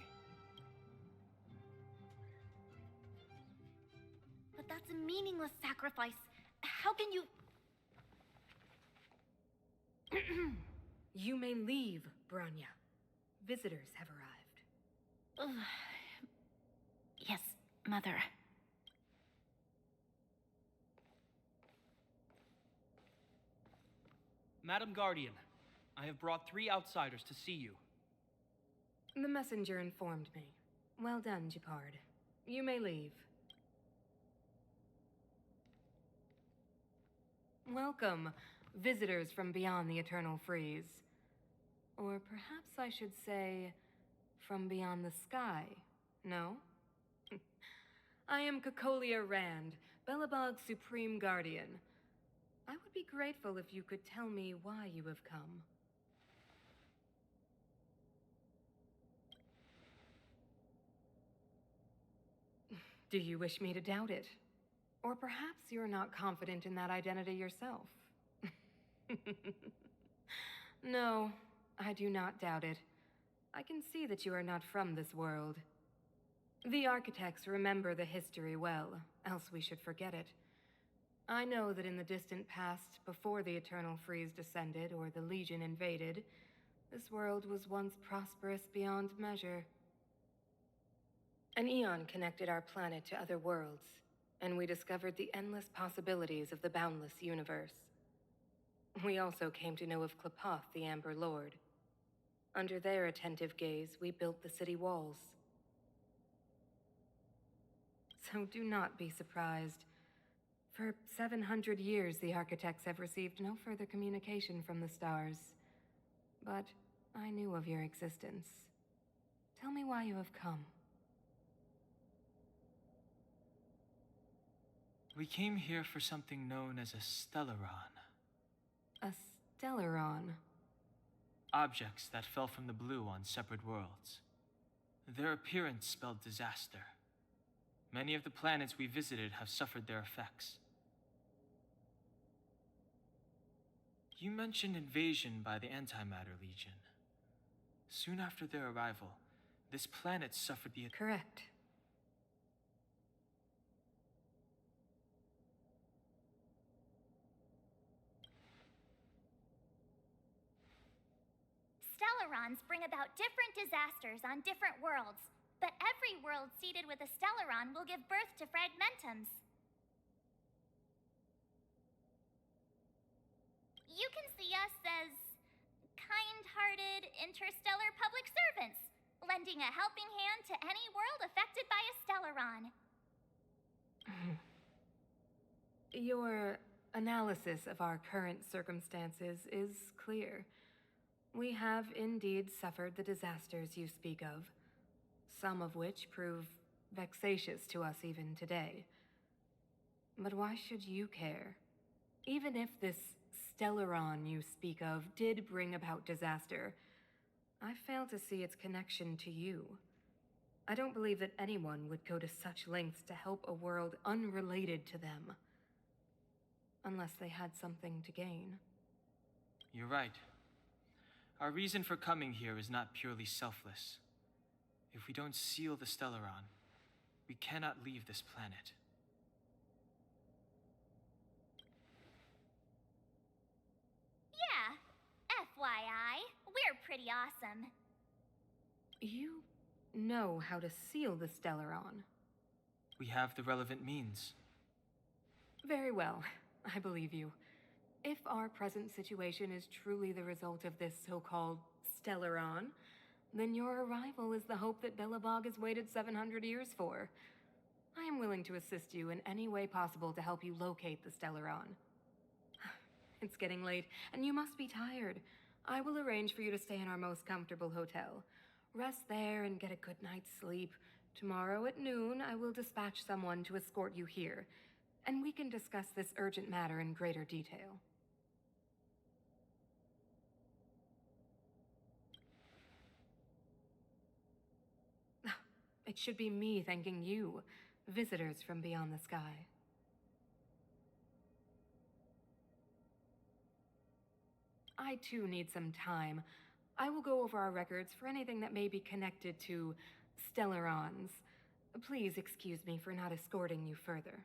But that's a meaningless sacrifice. How can you... You may leave, Branya. Visitors have arrived. Yes, Mother. Madame Guardian, I have brought 3 outsiders to see you. The messenger informed me. Well done, Gepard. You may leave. Welcome, visitors from beyond the Eternal Freeze. Or perhaps I should say, from beyond the sky, no? I am Kakolia Rand, Belobog's Supreme Guardian. I would be grateful if you could tell me why you have come. Do you wish me to doubt it? Or perhaps you're not confident in that identity yourself? No, I do not doubt it. I can see that you are not from this world. The Architects remember the history well, else we should forget it. I know that in the distant past, before the Eternal Freeze descended or the Legion invaded, this world was once prosperous beyond measure. An eon connected our planet to other worlds, and we discovered the endless possibilities of the boundless universe. We also came to know of Klipoth, the Amber Lord. Under their attentive gaze, we built the city walls. So do not be surprised. For 700 years, the Architects have received no further communication from the stars. But I knew of your existence. Tell me why you have come. We came here for something known as a Stellaron. A Stellaron? Objects that fell from the blue on separate worlds. Their appearance spelled disaster. Many of the planets we visited have suffered their effects. You mentioned invasion by the Antimatter Legion. Soon after their arrival, this planet suffered the... Correct. Stellarons bring about different disasters on different worlds, but every world seeded with a Stellaron will give birth to Fragmentums. You can see us as kind-hearted interstellar public servants, lending a helping hand to any world affected by a Stellaron. Your analysis of our current circumstances is clear. We have indeed suffered the disasters you speak of, some of which prove vexatious to us even today. But why should you care? Even if this Stellaron you speak of did bring about disaster, I fail to see its connection to you. I don't believe that anyone would go to such lengths to help a world unrelated to them. Unless they had something to gain. You're right. Our reason for coming here is not purely selfless. If we don't seal the Stellaron, we cannot leave this planet. Yeah, FYI, we're pretty awesome. You know how to seal the Stellaron. We have the relevant means. Very well, I believe you. If our present situation is truly the result of this so-called Stellaron, then your arrival is the hope that Belobog has waited 700 years for. I am willing to assist you in any way possible to help you locate the Stellaron. It's getting late, and you must be tired. I will arrange for you to stay in our most comfortable hotel. Rest there and get a good night's sleep. Tomorrow at noon, I will dispatch someone to escort you here, and we can discuss this urgent matter in greater detail. It should be me thanking you, visitors from beyond the sky. I too need some time. I will go over our records for anything that may be connected to Stellarons. Please excuse me for not escorting you further.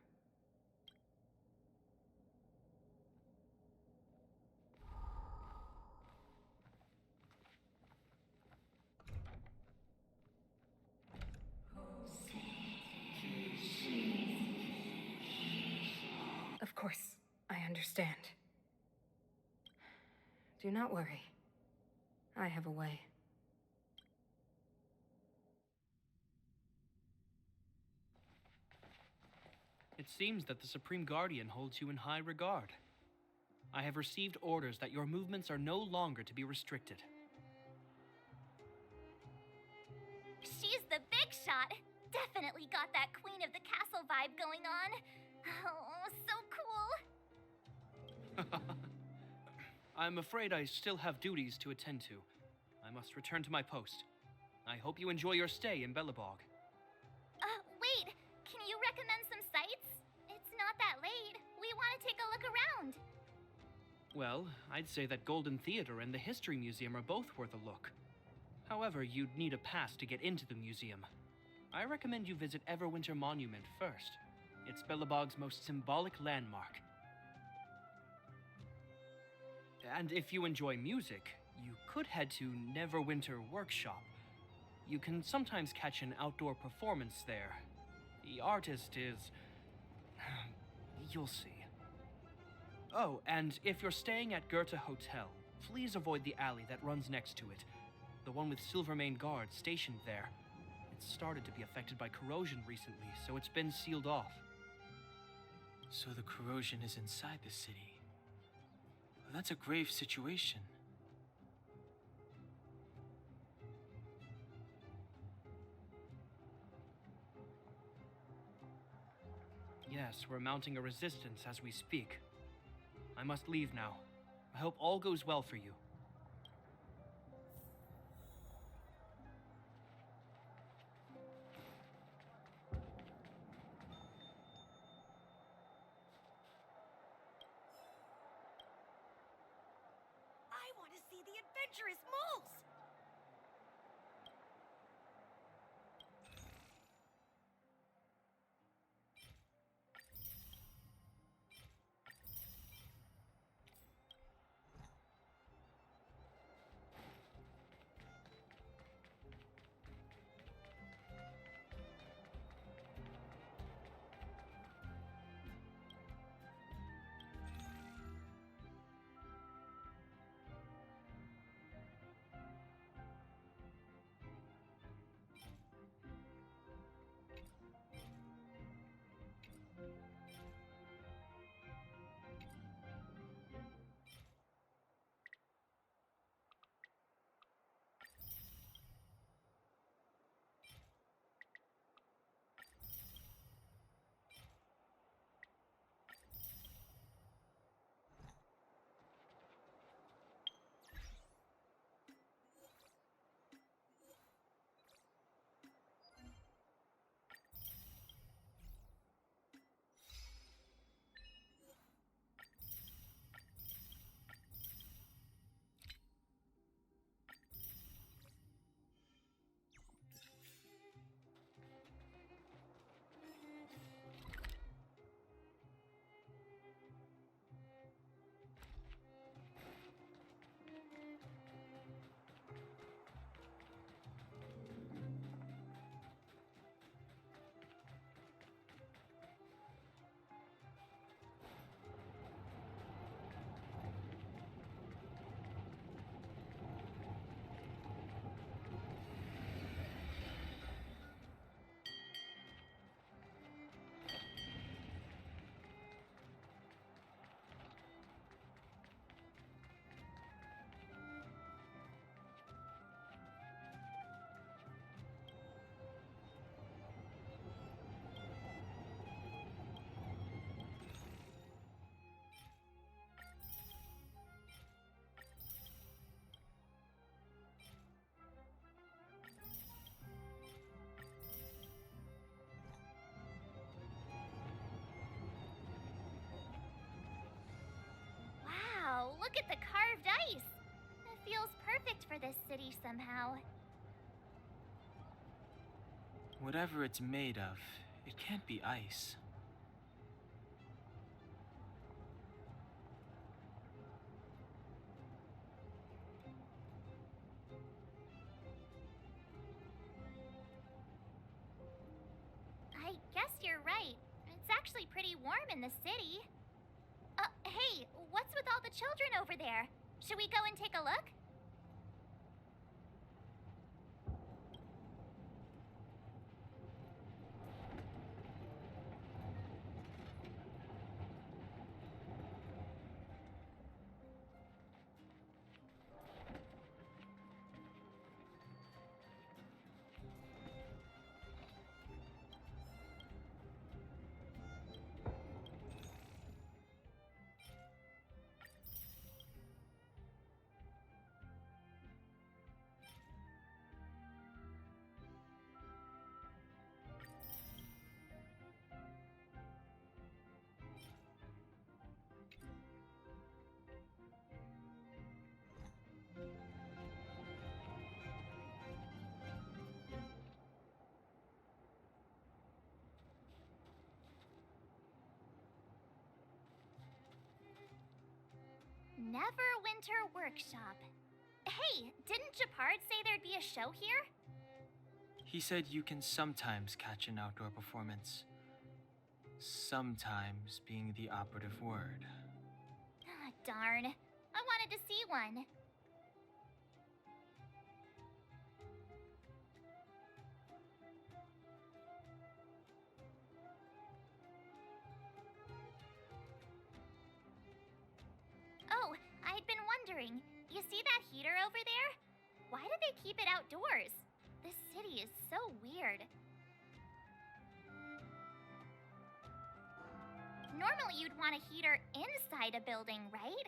Of course, I understand. Do not worry. I have a way. It seems that the Supreme Guardian holds you in high regard. I have received orders that your movements are no longer to be restricted. She's the big shot. Definitely got that Queen of the Castle vibe going on. Oh, so cool. I'm afraid I still have duties to attend to. I must return to my post. I hope you enjoy your stay in Belobog. Wait. Can you recommend some sites? It's not that late. We want to take a look around. Well, I'd say that Golden Theater and the History Museum are both worth a look. However, you'd need a pass to get into the museum. I recommend you visit Everwinter Monument first. It's Belobog's most symbolic landmark. And if you enjoy music, you could head to Neverwinter Workshop. You can sometimes catch an outdoor performance there. The artist is... you'll see. Oh, and if you're staying at Goethe Hotel, please avoid the alley that runs next to it. The one with Silvermane guards stationed there. It's started to be affected by corrosion recently, so it's been sealed off. So the corrosion is inside the city. Well, that's a grave situation. Yes, we're mounting a resistance as we speak. I must leave now. I hope all goes well for you. I want to see the adventurous moles! Look at the carved ice. It feels perfect for this city somehow. Whatever it's made of, it can't be ice. I guess you're right. It's actually pretty warm in the city. Hey, what's with all the children over there? Should we go and take a look? Neverwinter Workshop. Hey, didn't Japard say there'd be a show here? He said you can sometimes catch an outdoor performance. Sometimes being the operative word. Ah, darn. I wanted to see one. Oh, I'd been wondering. You see that heater over there? Why do they keep it outdoors? This city is so weird. Normally you'd want a heater inside a building, right?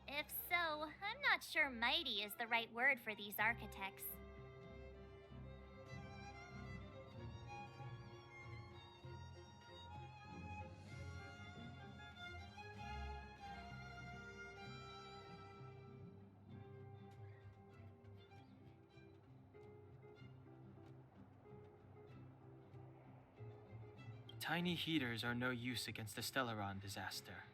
If so, I'm not sure mighty is the right word for these architects. Tiny heaters are no use against the Stellaron disaster.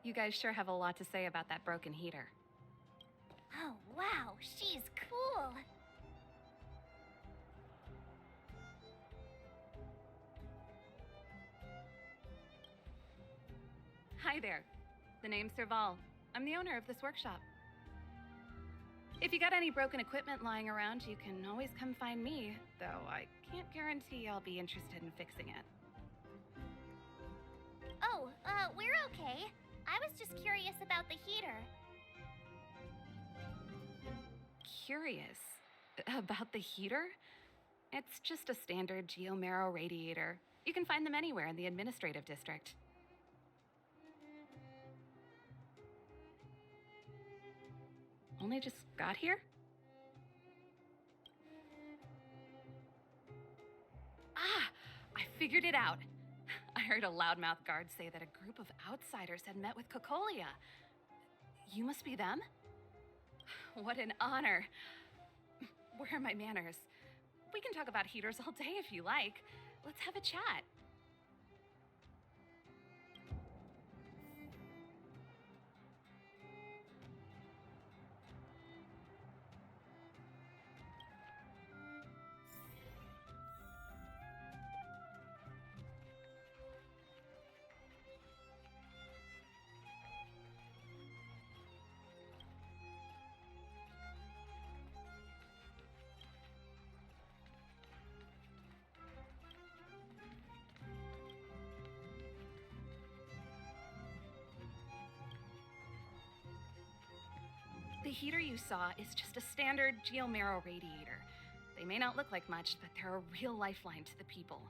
You guys sure have a lot to say about that broken heater. Oh, wow, she's cool. Hi there. The name's Serval. I'm the owner of this workshop. If you got any broken equipment lying around, you can always come find me, though I can't guarantee I'll be interested in fixing it. Oh, we're okay. I was just curious about the heater. Curious about the heater? It's just a standard geomarrow radiator. You can find them anywhere in the administrative district. Only just got here? Ah, I figured it out. I heard a loudmouth guard say that a group of outsiders had met with Cocolia. You must be them? What an honor. Where are my manners? We can talk about heaters all day if you like. Let's have a chat. heater you saw is just a standard geomarrow radiator. They may not look like much, but they're a real lifeline to the people.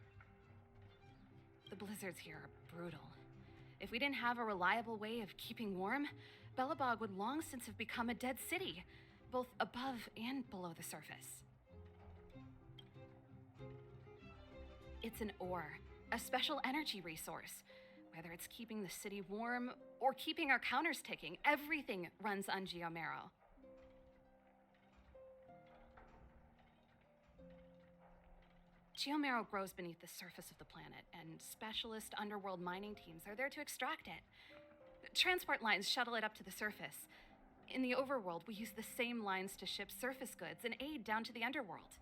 The blizzards here are brutal. If we didn't have a reliable way of keeping warm, Belobog would long since have become a dead city, both above and below the surface. It's an ore, a special energy resource. Whether it's keeping the city warm or keeping our counters ticking, everything runs on geomarrow. Geomarrow grows beneath the surface of the planet, and specialist underworld mining teams are there to extract it. Transport lines shuttle it up to the surface. In the overworld, we use the same lines to ship surface goods and aid down to the underworld.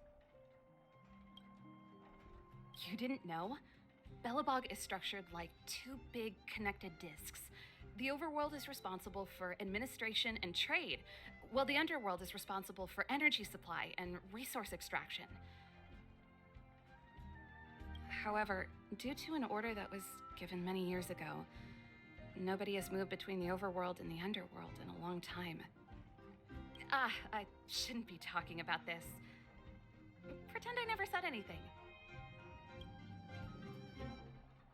You didn't know? Belobog is structured like two big connected disks. The overworld is responsible for administration and trade, while the underworld is responsible for energy supply and resource extraction. However, due to an order that was given many years ago, nobody has moved between the overworld and the underworld in a long time. I shouldn't be talking about this. Pretend I never said anything.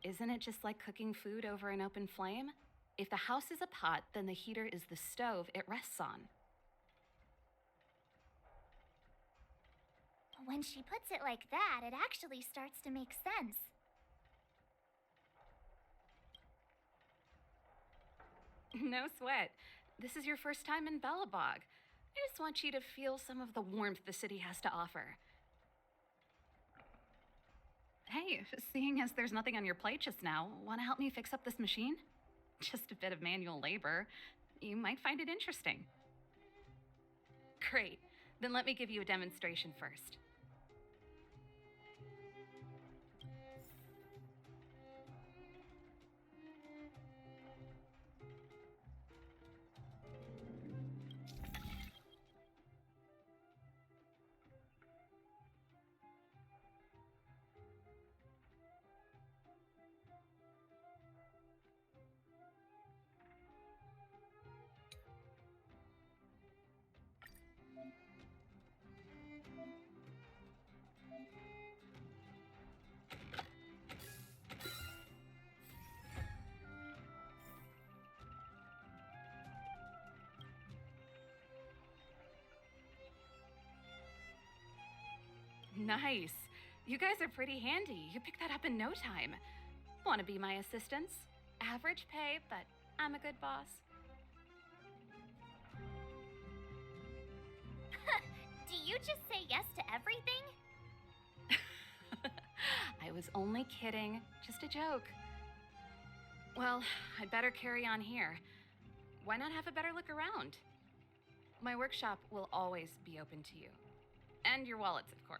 Isn't it just like cooking food over an open flame? If the house is a pot, then the heater is the stove it rests on. When she puts it like that, it actually starts to make sense. No sweat. This is your first time in Belobog. I just want you to feel some of the warmth the city has to offer. Hey, seeing as there's nothing on your plate just now, want to help me fix up this machine? Just a bit of manual labor. You might find it interesting. Great. Then let me give you a demonstration first. Nice. You guys are pretty handy. You picked that up in no time. Want to be my assistants? Average pay, but I'm a good boss. Do you just say yes to everything? I was only kidding. Just a joke. Well, I'd better carry on here. Why not have a better look around? My workshop will always be open to you. And your wallets, of course.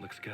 Looks good.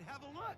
have a look.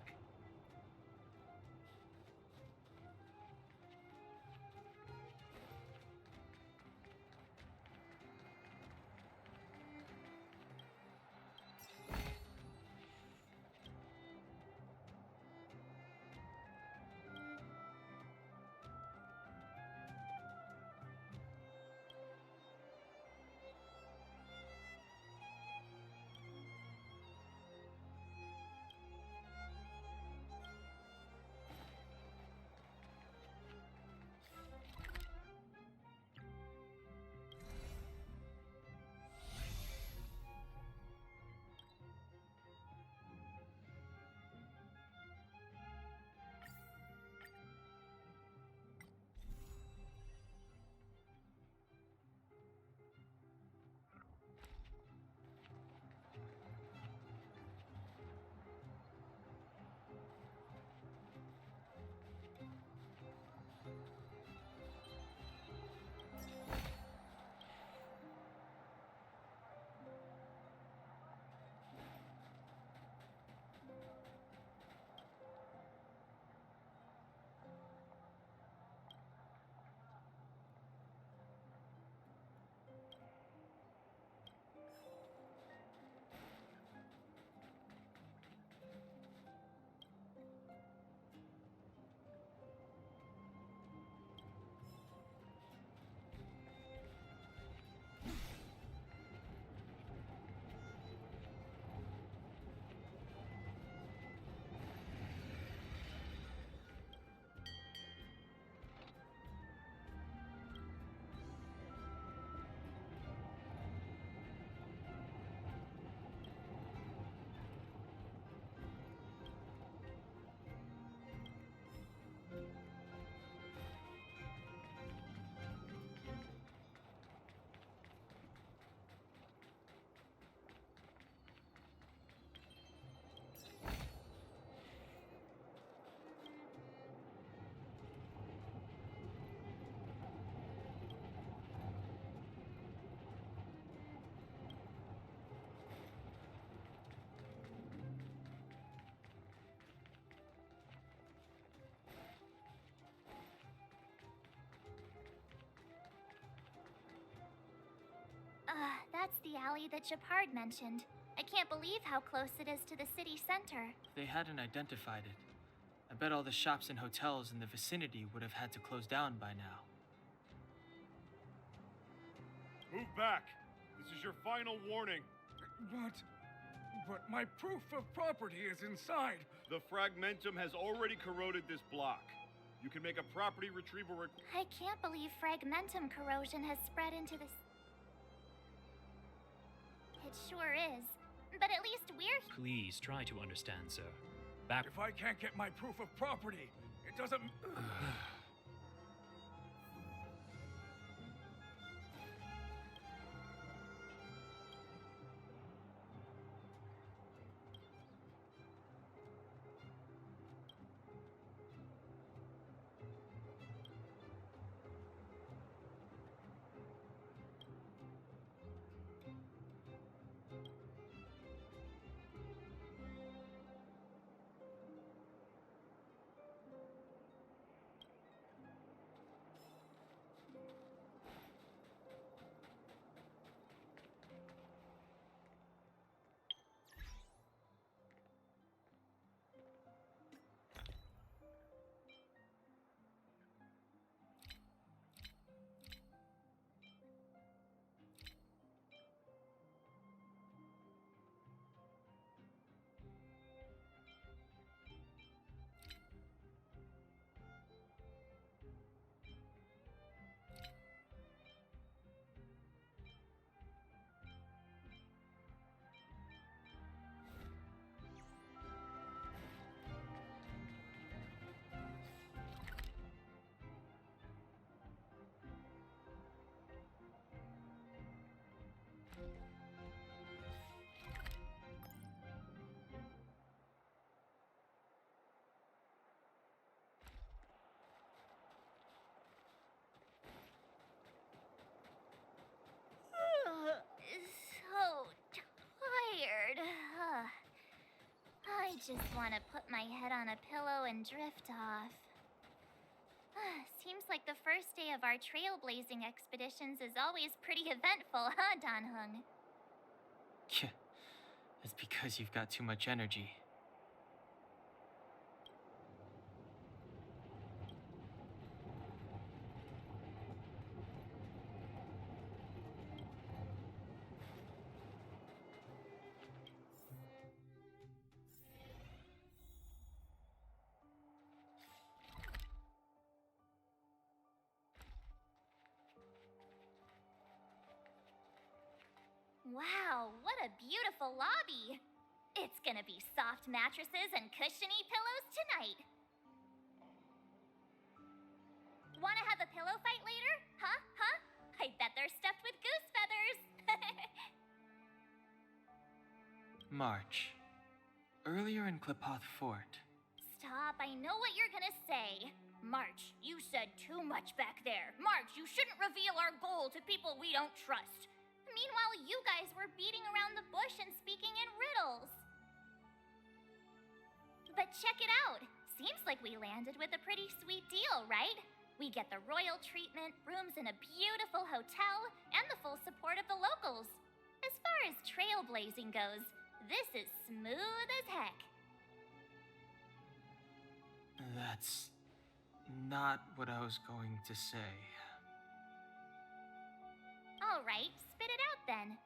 That's the alley that Shepard mentioned. I can't believe how close it is to the city center. If they hadn't identified it, I bet all the shops and hotels in the vicinity would have had to close down by now. Move back! This is your final warning. But my proof of property is inside. The fragmentum has already corroded this block. You can make a property retrieval I can't believe fragmentum corrosion has spread into this. It sure is. But at least we're. Please try to understand, sir. If I can't get my proof of property, it doesn't. just want to put my head on a pillow and drift off. Seems like the first day of our trailblazing expeditions is always pretty eventful, huh, Danhung? It's because you've got too much energy. Wow, what a beautiful lobby! It's gonna be soft mattresses and cushiony pillows tonight. Wanna have a pillow fight later? Huh? I bet they're stuffed with goose feathers! March. Earlier in Klipoth Fort. Stop, I know what you're gonna say. March, you said too much back there. March, you shouldn't reveal our goal to people we don't trust. Meanwhile, you guys were beating around the bush and speaking in riddles. But check it out. Seems like we landed with a pretty sweet deal, right? We get the royal treatment, rooms in a beautiful hotel, and the full support of the locals. As far as trailblazing goes, this is smooth as heck. That's not what I was going to say. All right, spit it out then.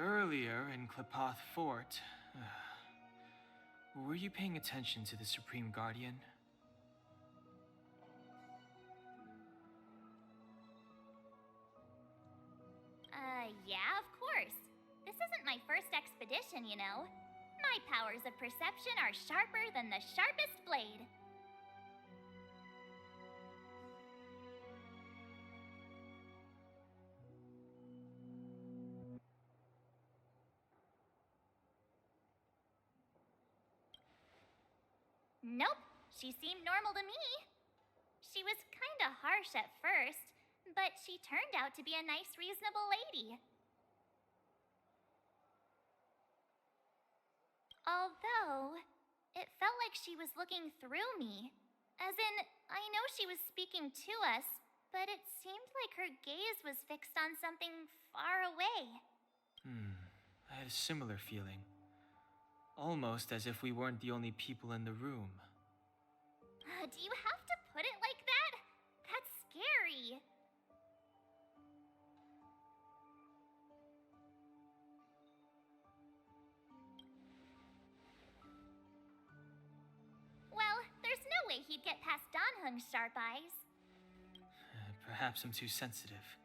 Earlier in Klipoth Fort, were you paying attention to the Supreme Guardian? Yeah, of course. This isn't my first expedition, you know. My powers of perception are sharper than the sharpest blade. Nope, she seemed normal to me. She was kinda harsh at first, but she turned out to be a nice, reasonable lady. Although, it felt like she was looking through me. As in, I know she was speaking to us, but it seemed like her gaze was fixed on something far away. I had a similar feeling. Almost as if we weren't the only people in the room. Do you have to put it like that? That's scary. Well, there's no way he'd get past Danhung's sharp eyes. Perhaps I'm too sensitive.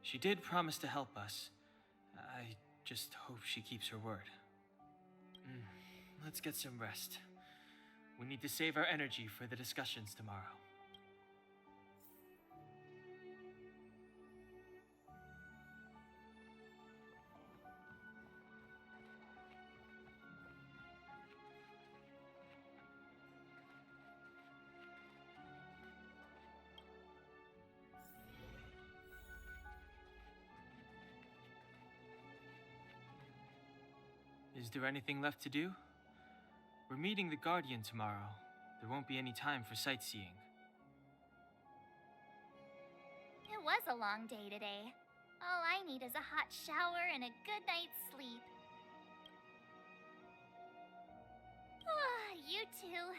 She did promise to help us. I just hope she keeps her word. Let's get some rest. We need to save our energy for the discussions tomorrow. Is there anything left to do? We're meeting the Guardian tomorrow. There won't be any time for sightseeing. It was a long day today. All I need is a hot shower and a good night's sleep. You too.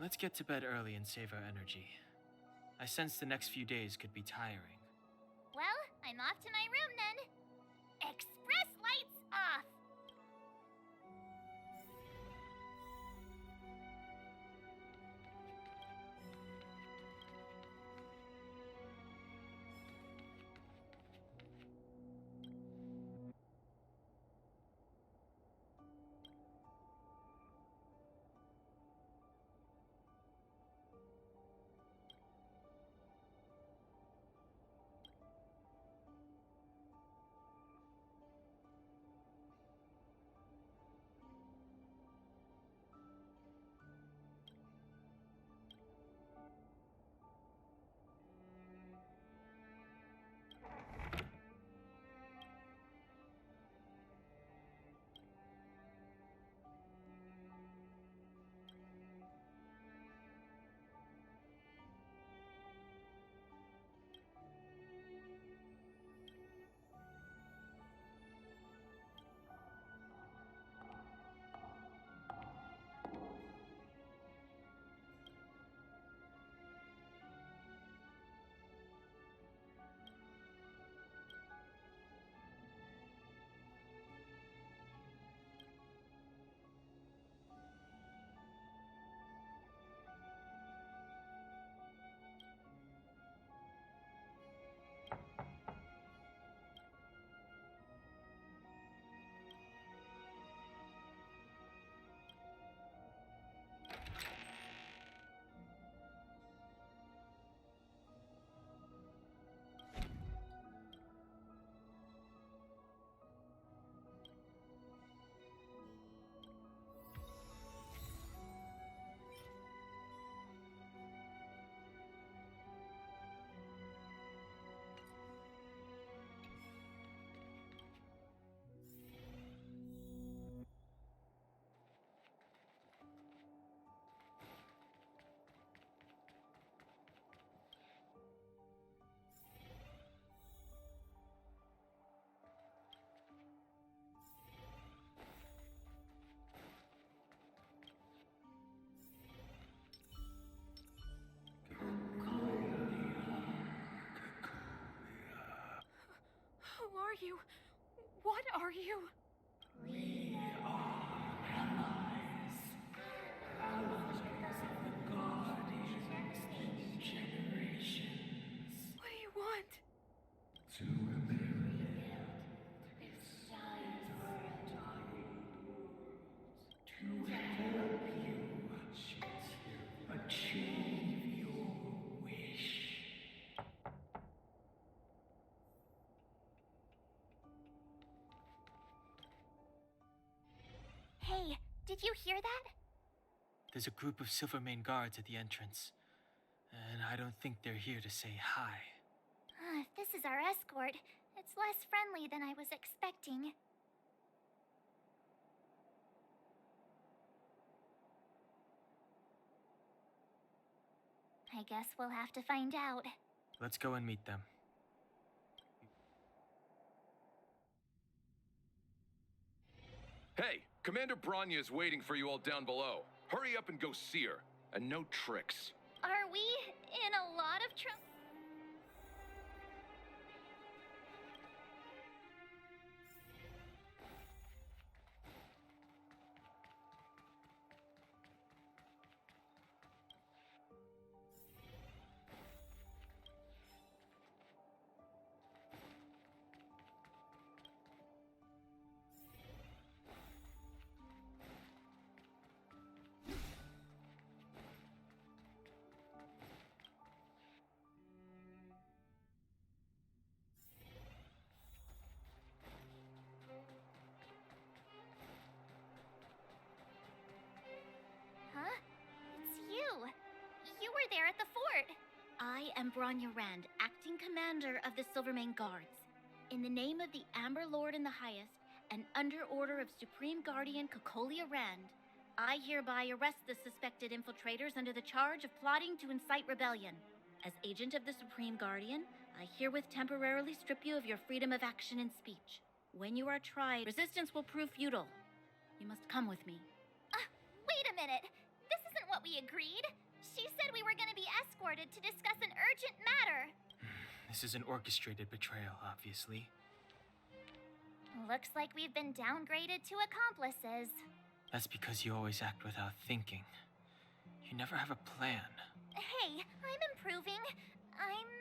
Let's get to bed early and save our energy. I sense the next few days could be tiring. Well, I'm off to my room then. Express lights off! you? What are you? We are allies. Allies of the guardians through generations. What do you want? To rebuild its size to help you achieve your wish. Hey, did you hear that? There's a group of Silvermane guards at the entrance, and I don't think they're here to say hi. If this is our escort, it's less friendly than I was expecting. I guess we'll have to find out. Let's go and meet them. Hey, Commander Branya is waiting for you all down below. Hurry up and go see her. And no tricks. Are we in a lot of trouble? Huh? It's you. You were there at the fort. I am Branya Rand, acting commander of the Silvermane Guards. In the name of the Amber Lord in the Highest, and under order of Supreme Guardian Kokolia Rand, I hereby arrest the suspected infiltrators under the charge of plotting to incite rebellion. As agent of the Supreme Guardian, I herewith temporarily strip you of your freedom of action and speech. When you are tried, resistance will prove futile. You must come with me. Wait a minute. This isn't what we agreed. She said we were going to be escorted to discuss an urgent matter. This is an orchestrated betrayal, obviously. Looks like we've been downgraded to accomplices. That's because you always act without thinking. You never have a plan. Hey, I'm improving. I'm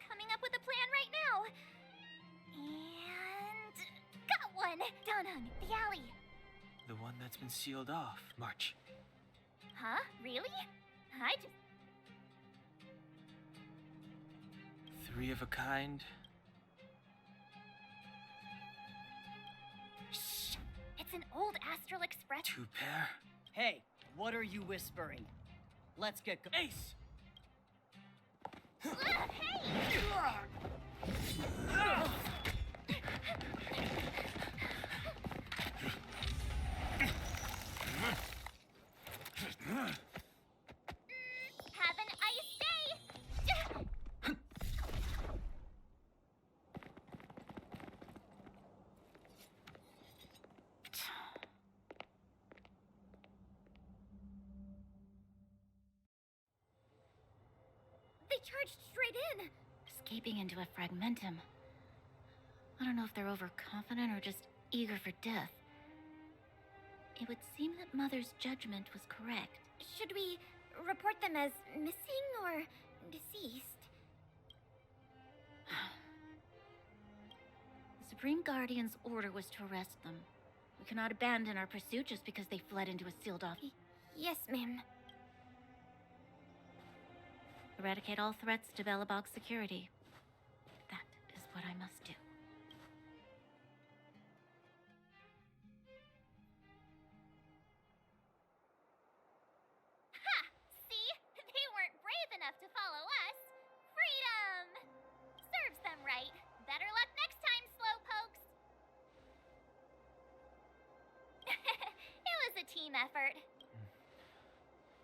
coming up with a plan right now. And got one! Downhung, the alley. The one that's been sealed off. March. Huh? Really? I just... Three of a kind. Shh! It's an old Astral Express. Two pair. Hey, what are you whispering? Let's get go- Ace! Hey! Have an ice day! They charged straight in! Escaping into a fragmentum. I don't know if they're overconfident or just eager for death. It would seem that Mother's judgment was correct. Should we report them as missing or deceased? The Supreme Guardian's order was to arrest them. We cannot abandon our pursuit just because they fled into a sealed-off. Yes, ma'am. Eradicate all threats to Belobog's security. That is what I must do. Ha! See? They weren't brave enough to follow us. Freedom! Serves them right. Better luck next time, slowpokes. It was a team effort.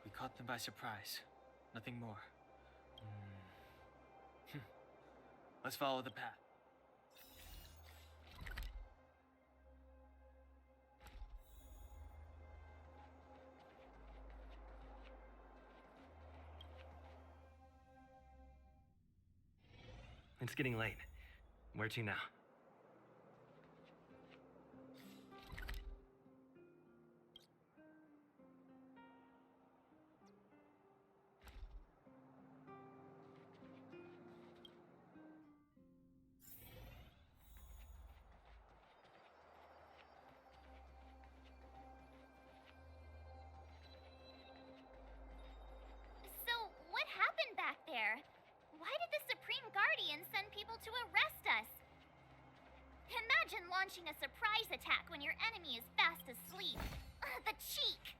We caught them by surprise. Nothing more. Let's follow the path. It's getting late. Where to now? launching a surprise attack when your enemy is fast asleep. The cheek!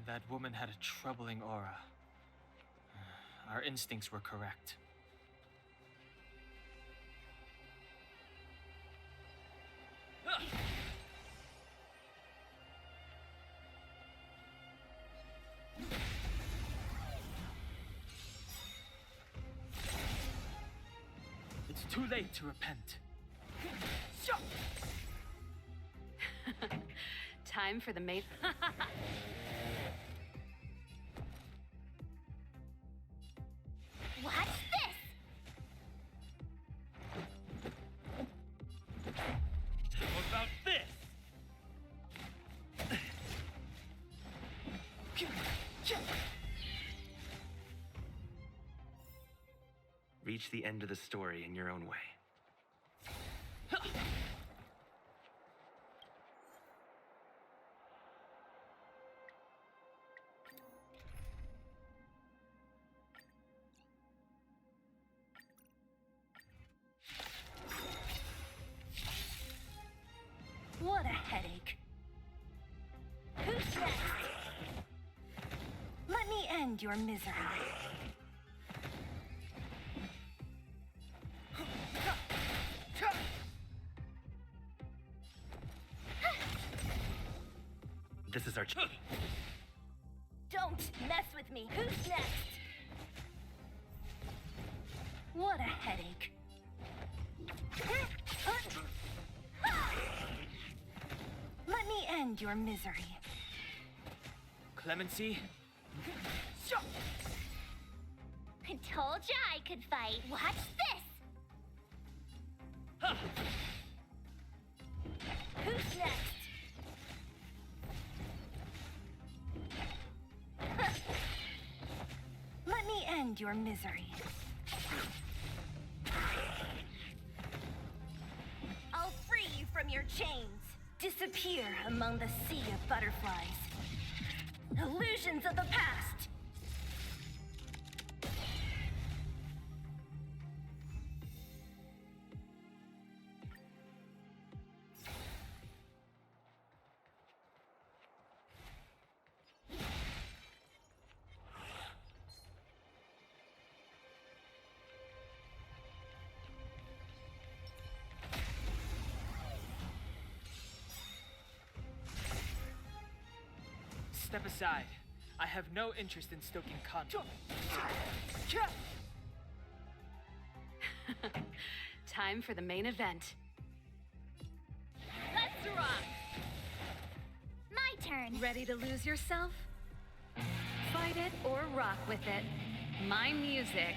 That woman had a troubling aura. Our instincts were correct. It's too late to repent. Time for the main. Watch this! How about this? Reach the end of the story in your own way. What a headache. Who's next? Let me end your misery. This is our chance. Don't mess with me. Who's next? What a headache. Let me end your misery. Clemency? I told ya I could fight. Watch this! Who's next? Let me end your misery. I'll free you from your chains. Disappear among the sea of butterflies. Illusions of the past. Step aside. I have no interest in stoking conflict. Time for the main event. Let's rock! My turn. Ready to lose yourself? Fight it or rock with it. My music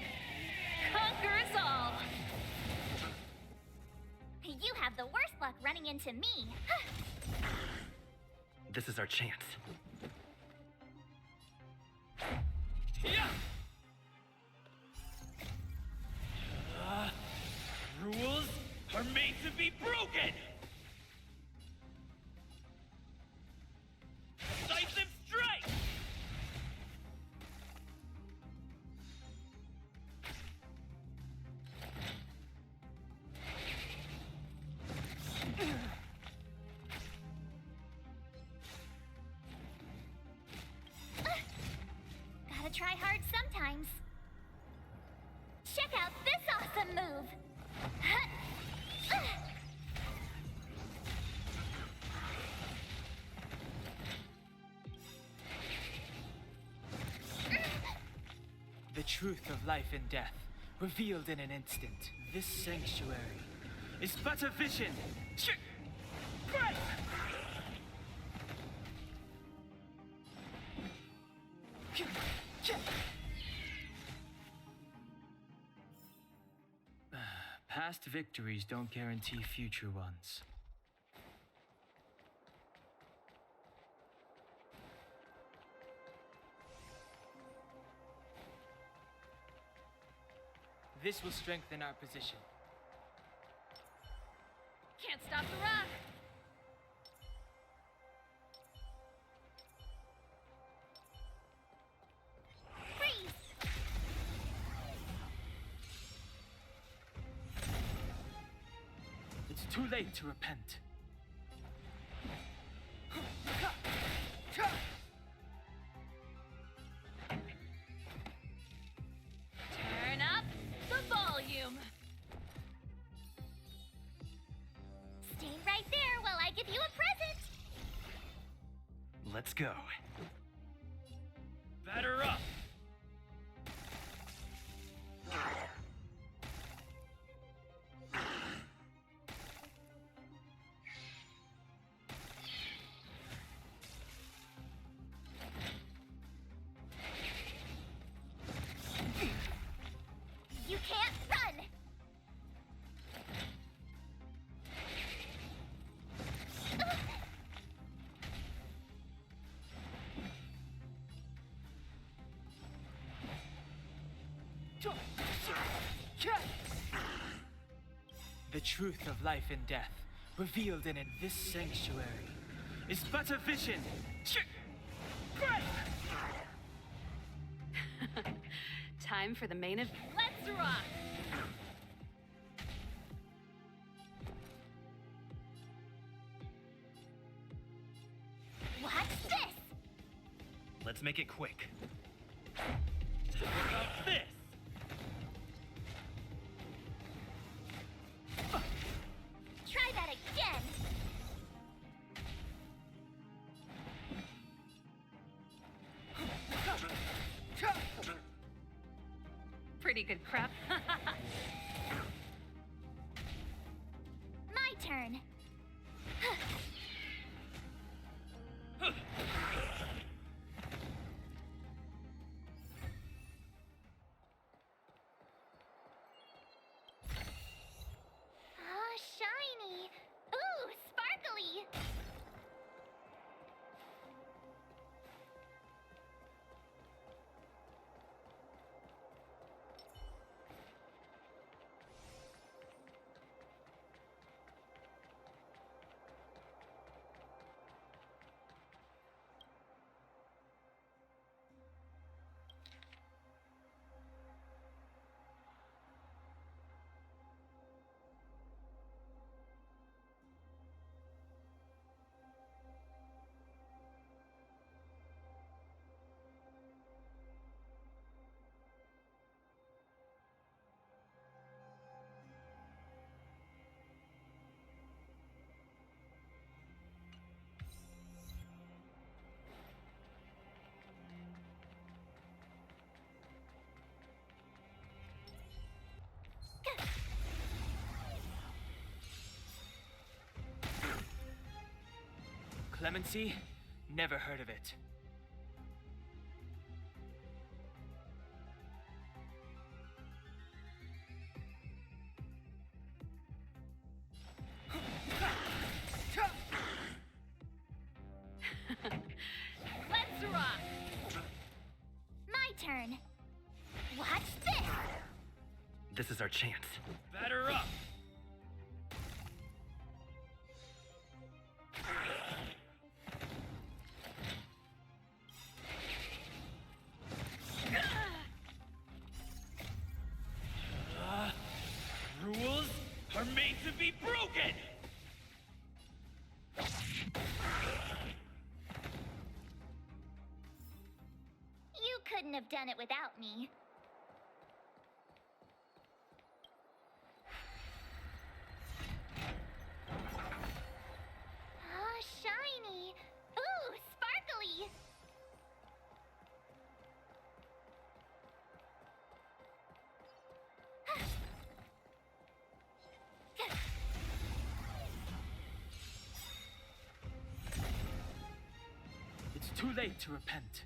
conquers all. You have the worst luck running into me. This is our chance. Rules are made to be broken! Decisive strike! Gotta try hard sometimes. Check out this awesome move! The truth of life and death, revealed in an instant. This sanctuary is but a vision. Past victories don't guarantee future ones. This will strengthen our position. Can't stop the rock. Freeze! It's It's too late to repent. Turn up the volume. Stay right there while I give you a present. Let's go. Batter up! You can't run. The truth of life and death, revealed in this sanctuary, is but a vision. Time for the main event. Let's rock! Watch this. Let's make it quick. What about this? Try that again. Pretty good crap. My turn. Oh, shiny. Ooh, sparkly. Clemency? Never heard of it. Let's rock! My turn. Watch this. This is our chance. Batter up! Rules are made to be broken! You couldn't have done it without me. Oh, shiny. Ooh, sparkly. It's too late to repent.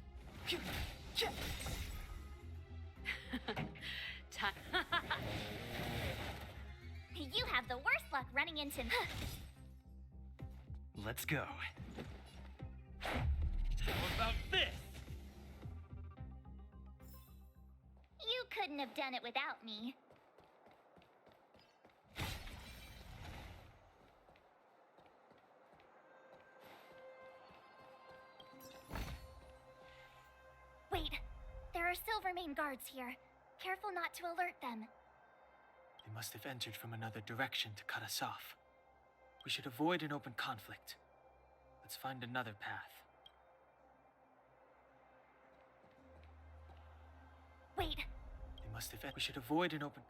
You have the worst luck running into... Let's go. How about this? You couldn't have done it without me. Wait, there are Silvermane guards here. Careful not to alert them. They must have entered from another direction to cut us off. We should avoid an open conflict. Let's find another path. Wait, They must have. We should avoid an open.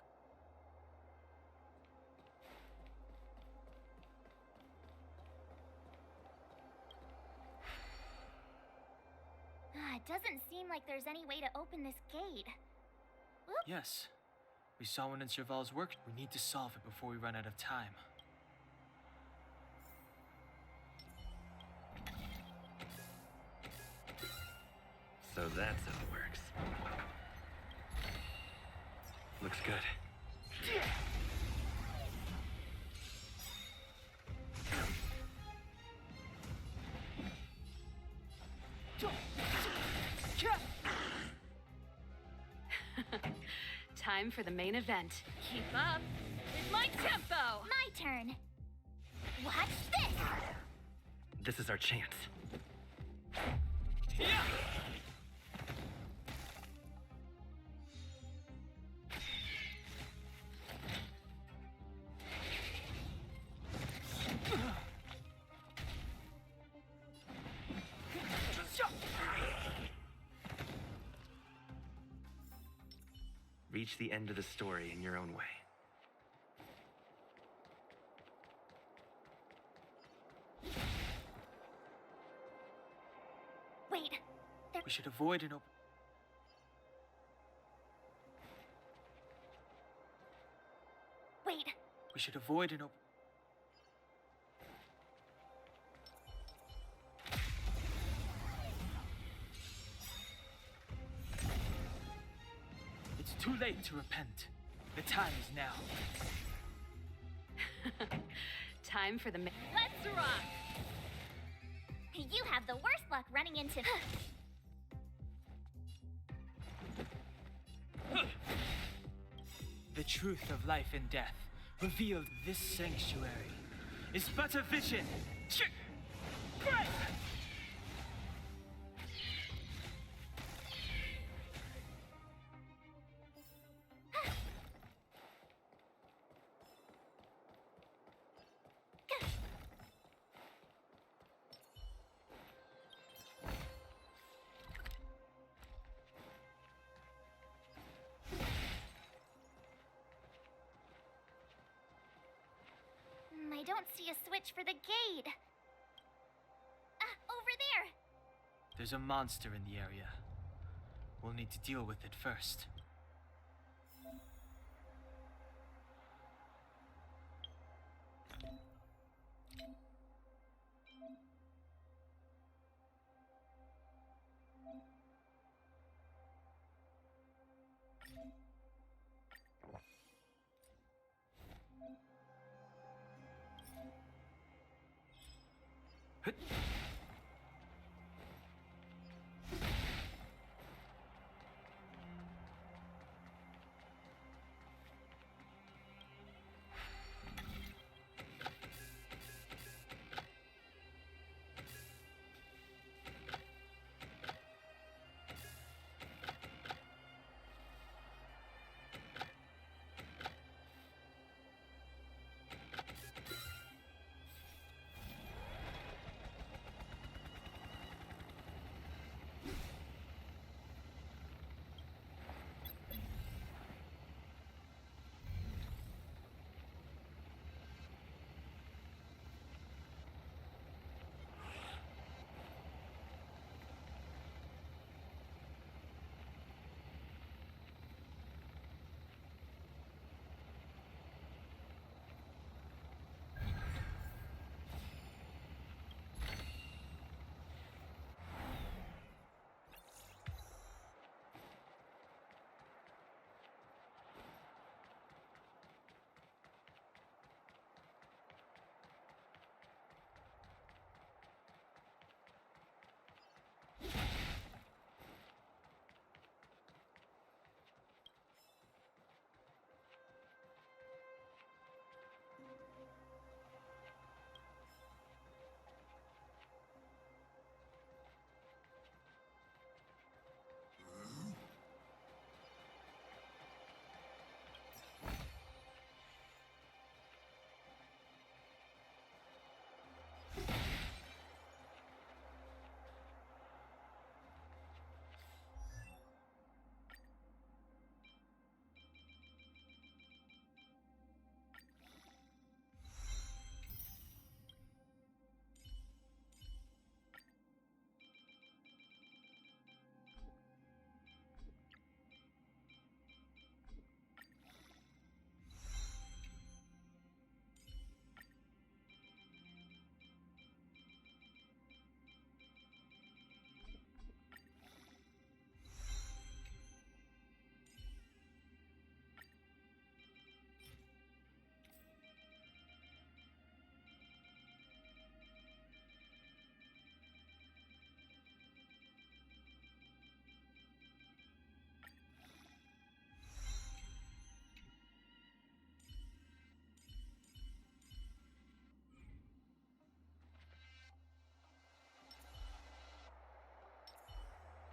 it doesn't seem like there's any way to open this gate. Whoop. Yes. We saw one in Serval's work. We need to solve it before we run out of time. So that's how it works. Looks good. Time for the main event. Keep up with my tempo! My turn. Watch this! This is our chance. Reach the end of the story in your own way. Wait, We should avoid an open. wait. We should avoid an open. It's too late to repent. The time is now. Time for the Let's rock! You have the worst luck running into... The truth of life and death, revealed this sanctuary, is but a vision. Break! I don't see a switch for the gate. Over there! There's a monster in the area. We'll need to deal with it first.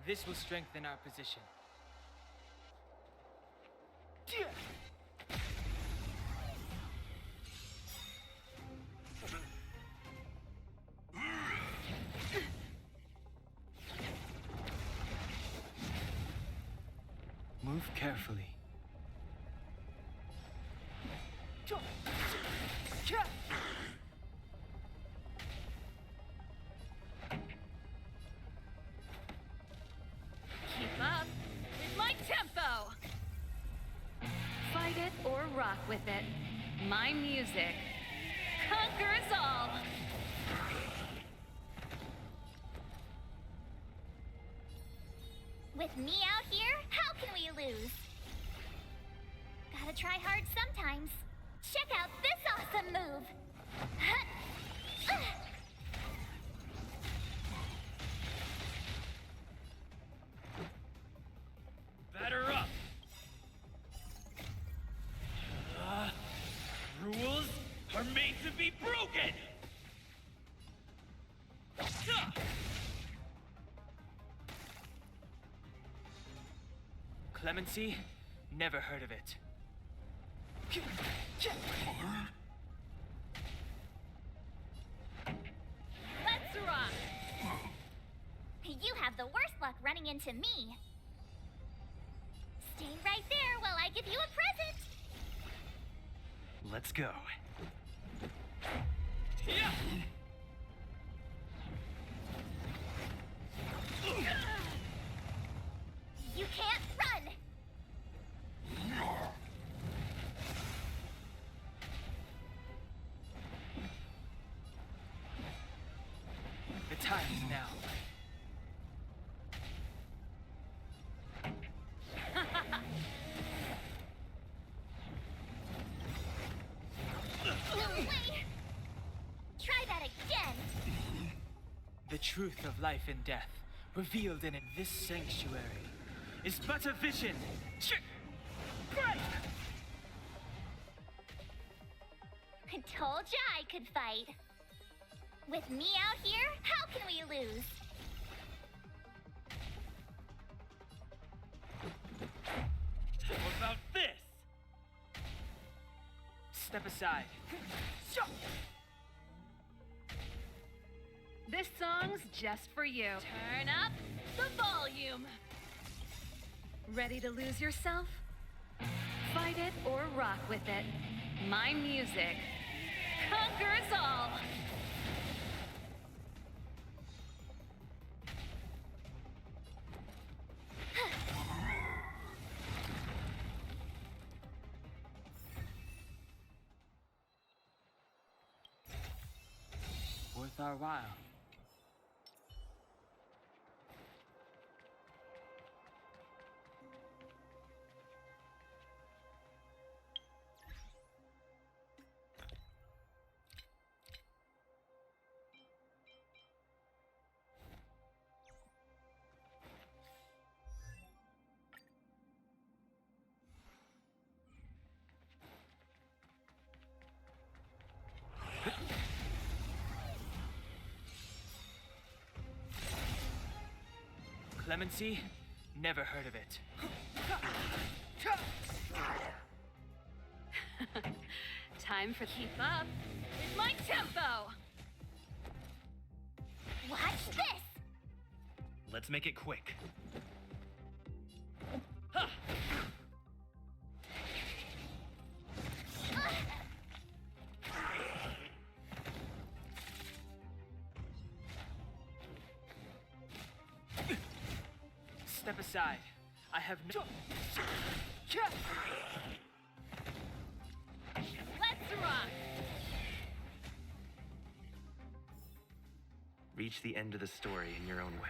This will strengthen our position. Move carefully. Keep up with my tempo. Fight it or rock with it. My music conquers all. With me out here, how can we lose? Gotta try hard sometimes. Check out this awesome move! Batter up! Rules are made to be broken! Clemency? Never heard of it. Let's rock! You have the worst luck running into me. Stay right there while I give you a present! Let's go. Yeah! You can't run! The time is now. No way! Try that again! The truth of life and death, revealed in this sanctuary, is but a vision. Break! I told ya I could fight. With me out here, how can we lose? How about this? Step aside. This song's just for you. Turn up the volume. Ready to lose yourself? Fight it or rock with it. My music conquers all. Worth our while. Clemency? Never heard of it. Time for keep up with my tempo. Watch this! Let's make it quick. Step aside. I have no... Let's rock. Reach the end of the story in your own way.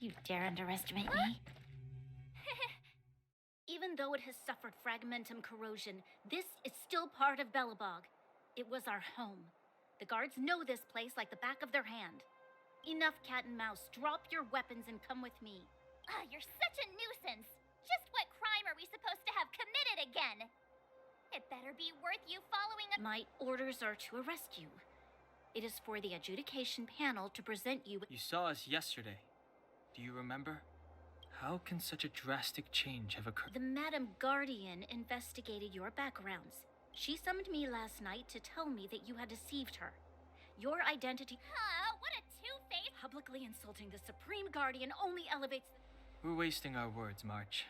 You dare underestimate me? Even though it has suffered fragmentum corrosion, this is still part of Belobog. It was our home. The guards know this place like the back of their hand. Enough cat and mouse. Drop your weapons and come with me. You're such a nuisance. Just what crime are we supposed to have committed again? It better be worth you following a— My orders are to arrest you. It is for the adjudication panel to present you with— You saw us yesterday. Do you remember? How can such a drastic change have occurred? The Madam Guardian investigated your backgrounds. She summoned me last night to tell me that you had deceived her. Your identity— what a two-faced— Publicly insulting the Supreme Guardian only elevates— We're wasting our words, March.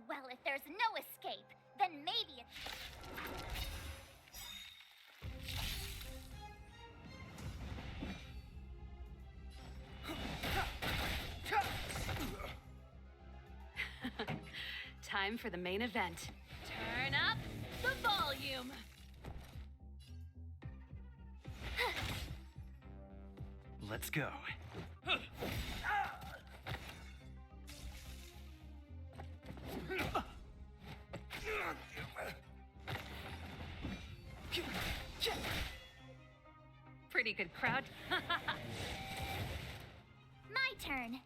Well, if there's no escape, then maybe it's— Time for the main event. Turn up the volume. Let's go. Pretty good crowd. my turn.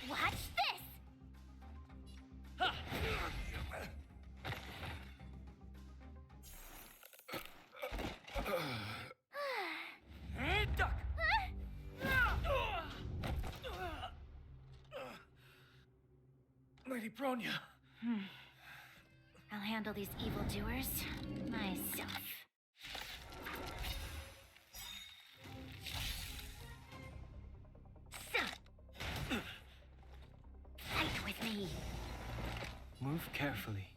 Watch this! Lady Bronya. I'll handle these evildoers myself. Fight with me. Move carefully.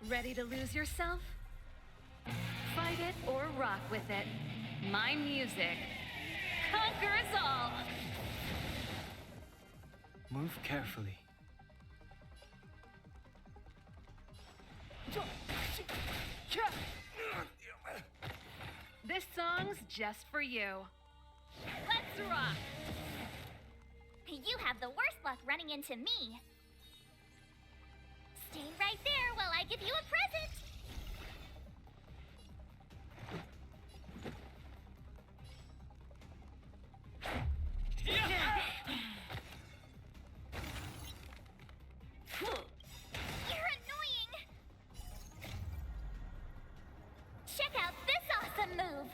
Ready to lose yourself? Fight it or rock with it. My music conquers all. Move carefully. This song's just for you. Let's rock! You have the worst luck running into me. Stay right there while I give you a present. You're annoying. Check out this awesome move.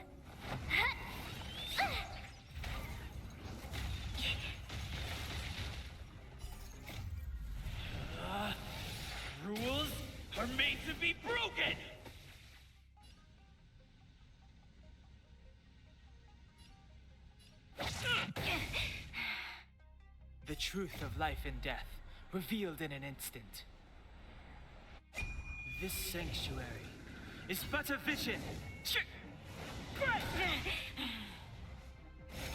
Rules are made to be broken! The truth of life and death, revealed in an instant. This sanctuary is but a vision.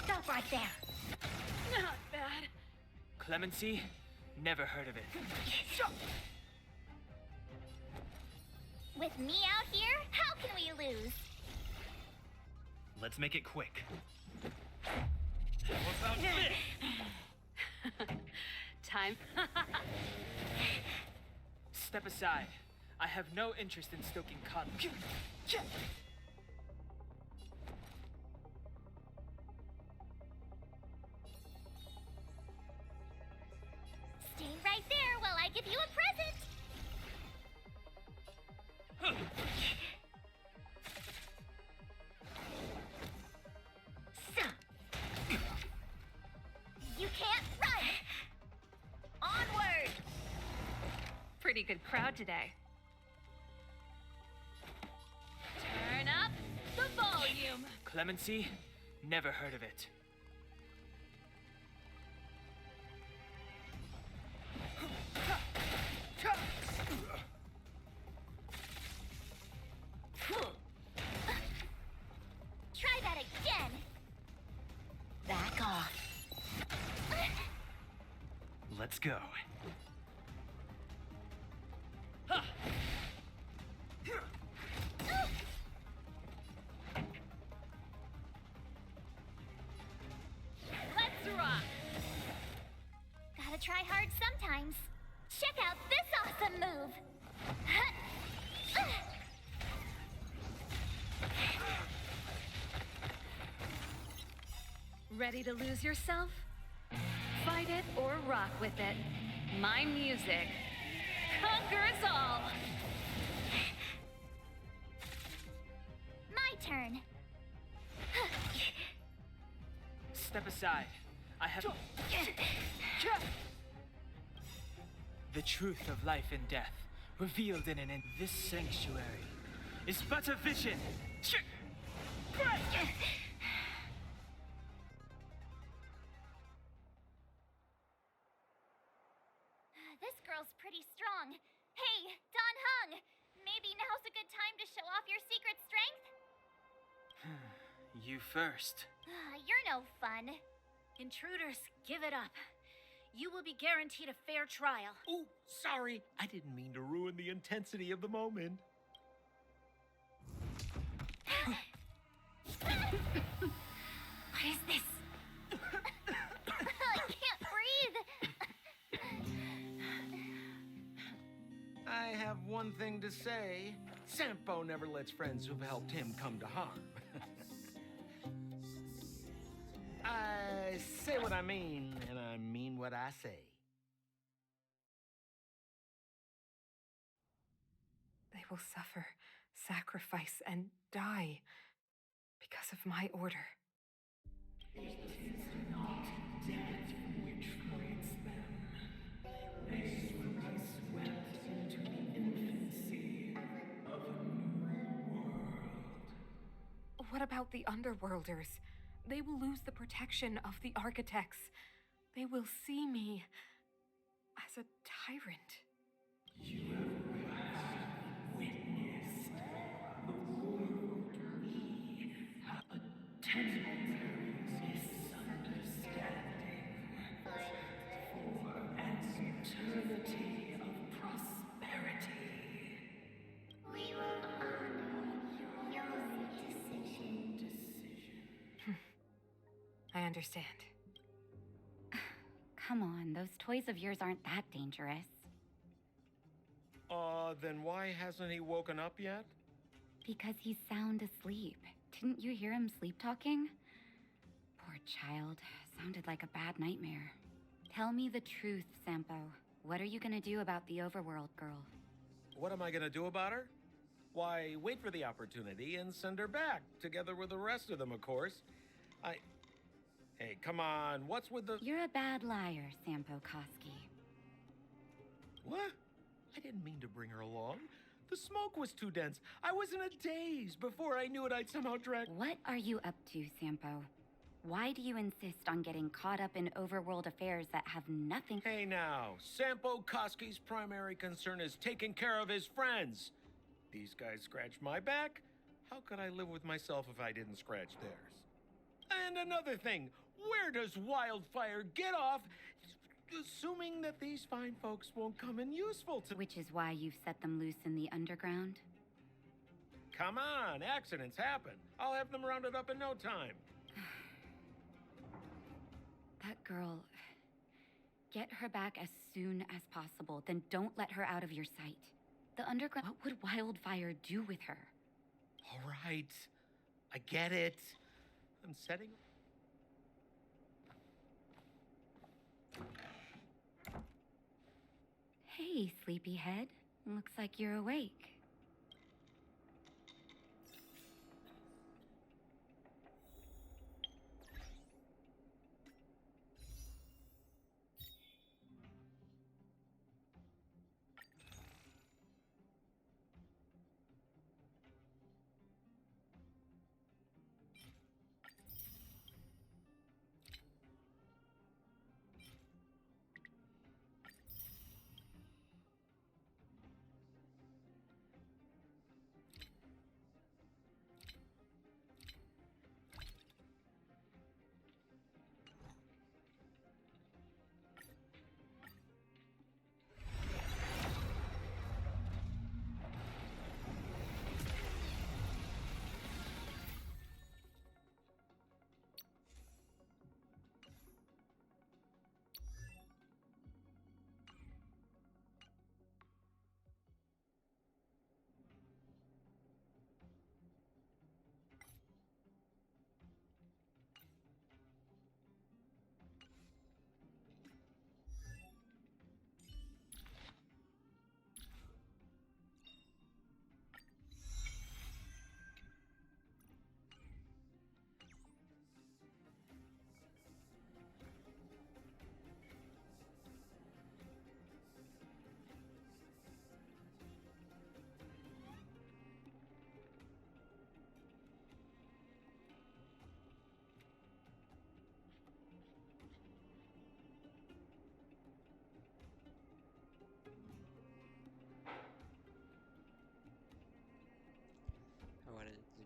Stop right there. Not bad. Clemency? Never heard of it. With me out here, how can we lose? Let's make it quick. How about this? Time. Step aside. I have no interest in stoking conflict. Stay right there while I give you a present. You can't run! Onward! Pretty good crowd today. Turn up the volume. Clemency? Never heard of it. Try that again! Back off. Let's go. try hard sometimes. Check out this awesome move! Ready to lose yourself? Fight it or rock with it. My music conquers all! My turn. Step aside. I have... The truth of life and death, revealed in this sanctuary, is but a vision. This girl's pretty strong. Hey, Don Hung! Maybe now's a good time to show off your secret strength? You first. You're no fun. Intruders, give it up. You will be guaranteed a fair trial. Oh, sorry. I didn't mean to ruin the intensity of the moment. What is this? I can't breathe. I have one thing to say. Sampo never lets friends who've helped him come to harm. I say what I mean, and I mean what I say. They will suffer, sacrifice, and die because of my order. It is not death which frees them. They will be swept into the infancy of a new world. What about the Underworlders? They will lose the protection of the Architects. They will see me as a tyrant. You have witnessed the world we have a temporary misunderstanding for an eternity of prosperity. We will honor your decision. I understand. Come on, those toys of yours aren't that dangerous. Then why hasn't he woken up yet? Because he's sound asleep. Didn't you hear him sleep talking? Poor child. Sounded like a bad nightmare. Tell me the truth, Sampo. What are you gonna do about the Overworld girl? What am I gonna do about her? Why, wait for the opportunity and send her back, together with the rest of them, of course. Hey, come on, what's with the... You're a bad liar, Sampo Koski. What? I didn't mean to bring her along. The smoke was too dense. I was in a daze. Before I knew it, I'd somehow drag... What are you up to, Sampo? Why do you insist on getting caught up in overworld affairs that have nothing... Hey now, Sampo Koski's primary concern is taking care of his friends. These guys scratch my back. How could I live with myself if I didn't scratch theirs? And another thing, where does Wildfire get off, assuming that these fine folks won't come in useful to... Which is why you've set them loose in the underground? Come on, accidents happen. I'll have them rounded up in no time. That girl... Get her back as soon as possible, then don't let her out of your sight. The underground... What would Wildfire do with her? All right, I get it. I'm setting... Hey, sleepyhead. Looks like you're awake.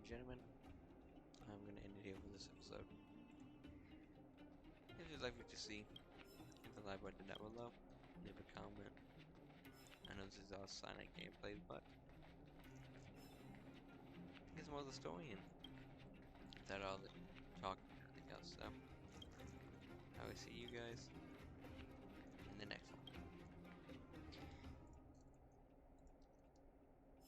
gentlemen, I'm gonna end it here for this episode. If you'd like me to see, hit the like button down below, leave a comment. I know this is all silent gameplay, but get more of the story in. Without all the talk and everything else, so I will see you guys